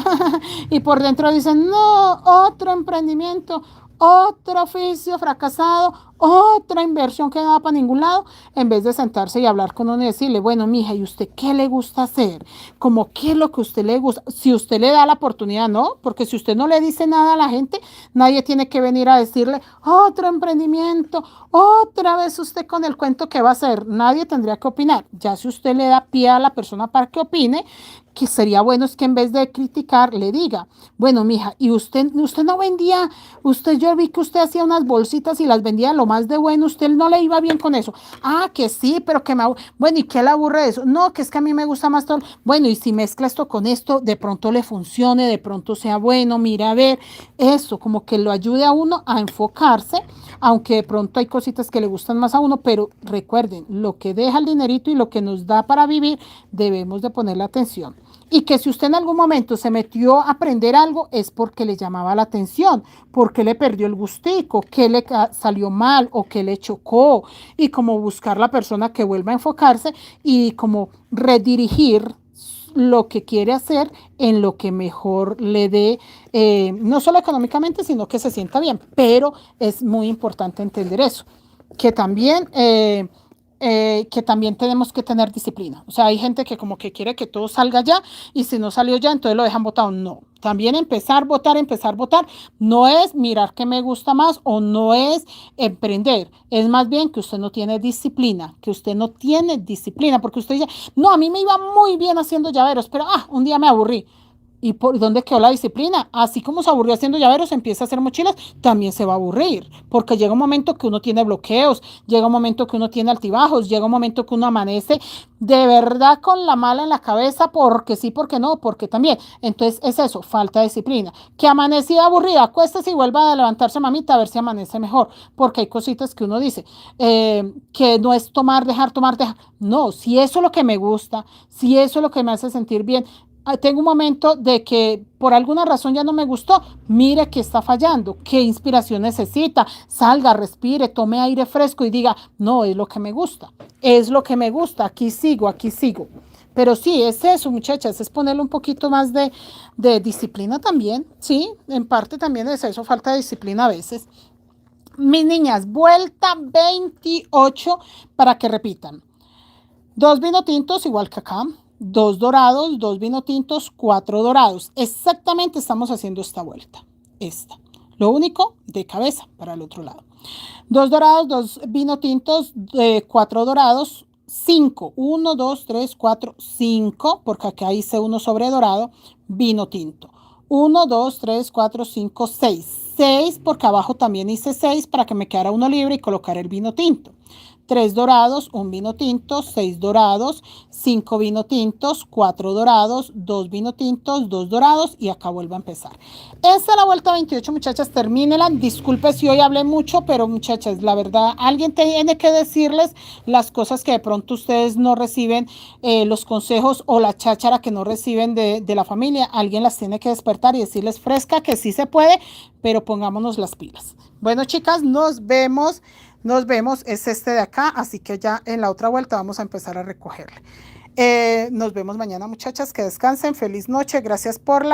Y por dentro dicen, no, otro emprendimiento, otro oficio fracasado, otra inversión que no va para ningún lado, en vez de sentarse y hablar con uno y decirle, bueno, mija, ¿y usted qué le gusta hacer? Como qué es lo que a usted le gusta. Si usted le da la oportunidad, no, porque si usted no le dice nada a la gente, nadie tiene que venir a decirle otro emprendimiento, otra vez usted con el cuento que va a hacer. Nadie tendría que opinar. Ya si usted le da pie a la persona para que opine, que sería bueno es que en vez de criticar le diga, bueno, mija, y usted no vendía, usted yo vi que usted hacía unas bolsitas y las vendía lo más de bueno, usted no le iba bien con eso. Ah, que sí, pero que bueno, ¿y qué le aburre eso? No, que es que a mí me gusta más todo. Bueno, y si mezcla esto con esto, de pronto le funcione, de pronto sea bueno, mira a ver, eso, como que lo ayude a uno a enfocarse, aunque de pronto hay cositas que le gustan más a uno, pero recuerden, lo que deja el dinerito y lo que nos da para vivir, debemos de ponerle atención. Y que si usted en algún momento se metió a aprender algo es porque le llamaba la atención, porque le perdió el gustico, que le salió mal o que le chocó, y como buscar la persona que vuelva a enfocarse y como redirigir lo que quiere hacer en lo que mejor le dé, no solo económicamente, sino que se sienta bien. Pero es muy importante entender eso, que también, que también tenemos que tener disciplina. O sea, hay gente que como que quiere que todo salga ya y si no salió ya, entonces lo dejan botado. No, también empezar a votar, no es mirar qué me gusta más o no es emprender, es más bien que usted no tiene disciplina, porque usted dice, no, a mí me iba muy bien haciendo llaveros, pero un día me aburrí. ¿Y por dónde quedó la disciplina? Así como se aburrió haciendo llaveros, empieza a hacer mochilas, también se va a aburrir, porque llega un momento que uno tiene bloqueos, llega un momento que uno tiene altibajos, llega un momento que uno amanece de verdad con la mala en la cabeza, porque sí, porque no, porque también. Entonces es eso, falta de disciplina. Que amanecida aburrida, acuéstese y vuelva a levantarse, mamita, a ver si amanece mejor, porque hay cositas que uno dice, que no es tomar, dejar, tomar, dejar. No, si eso es lo que me gusta, si eso es lo que me hace sentir bien, tengo un momento de que por alguna razón ya no me gustó, mire que está fallando, qué inspiración necesita, salga, respire, tome aire fresco y diga, no, es lo que me gusta, es lo que me gusta, aquí sigo, aquí sigo. Pero sí, es eso, muchachas, es ponerle un poquito más de disciplina también, sí, en parte también es eso, falta de disciplina a veces. Mis niñas, vuelta 28 para que repitan. 2 vino tintos igual que acá, 2 dorados, 2 vino tintos, 4 dorados. Exactamente estamos haciendo esta vuelta. Esta. Lo único de cabeza para el otro lado. 2 dorados, 2 vino tintos, 4 dorados, 5. 1, 2, 3, 4, 5, porque acá hice uno sobre dorado, vino tinto. 1, 2, 3, 4, 5, 6. 6 porque abajo también hice 6 para que me quedara uno libre y colocar el vino tinto. 3 dorados, 1 vino tinto, 6 dorados, 5 vino tintos, 4 dorados, 2 vino tintos, 2 dorados y acá vuelvo a empezar. Esta es la vuelta 28, muchachas, termínela. Disculpe si hoy hablé mucho, pero muchachas, la verdad, alguien tiene que decirles las cosas que de pronto ustedes no reciben, los consejos o la cháchara que no reciben de la familia. Alguien las tiene que despertar y decirles fresca que sí se puede, pero pongámonos las pilas. Bueno, chicas, nos vemos. Nos vemos, es este de acá, así que ya en la otra vuelta vamos a empezar a recogerle. Nos vemos mañana, muchachas, que descansen, feliz noche, gracias por la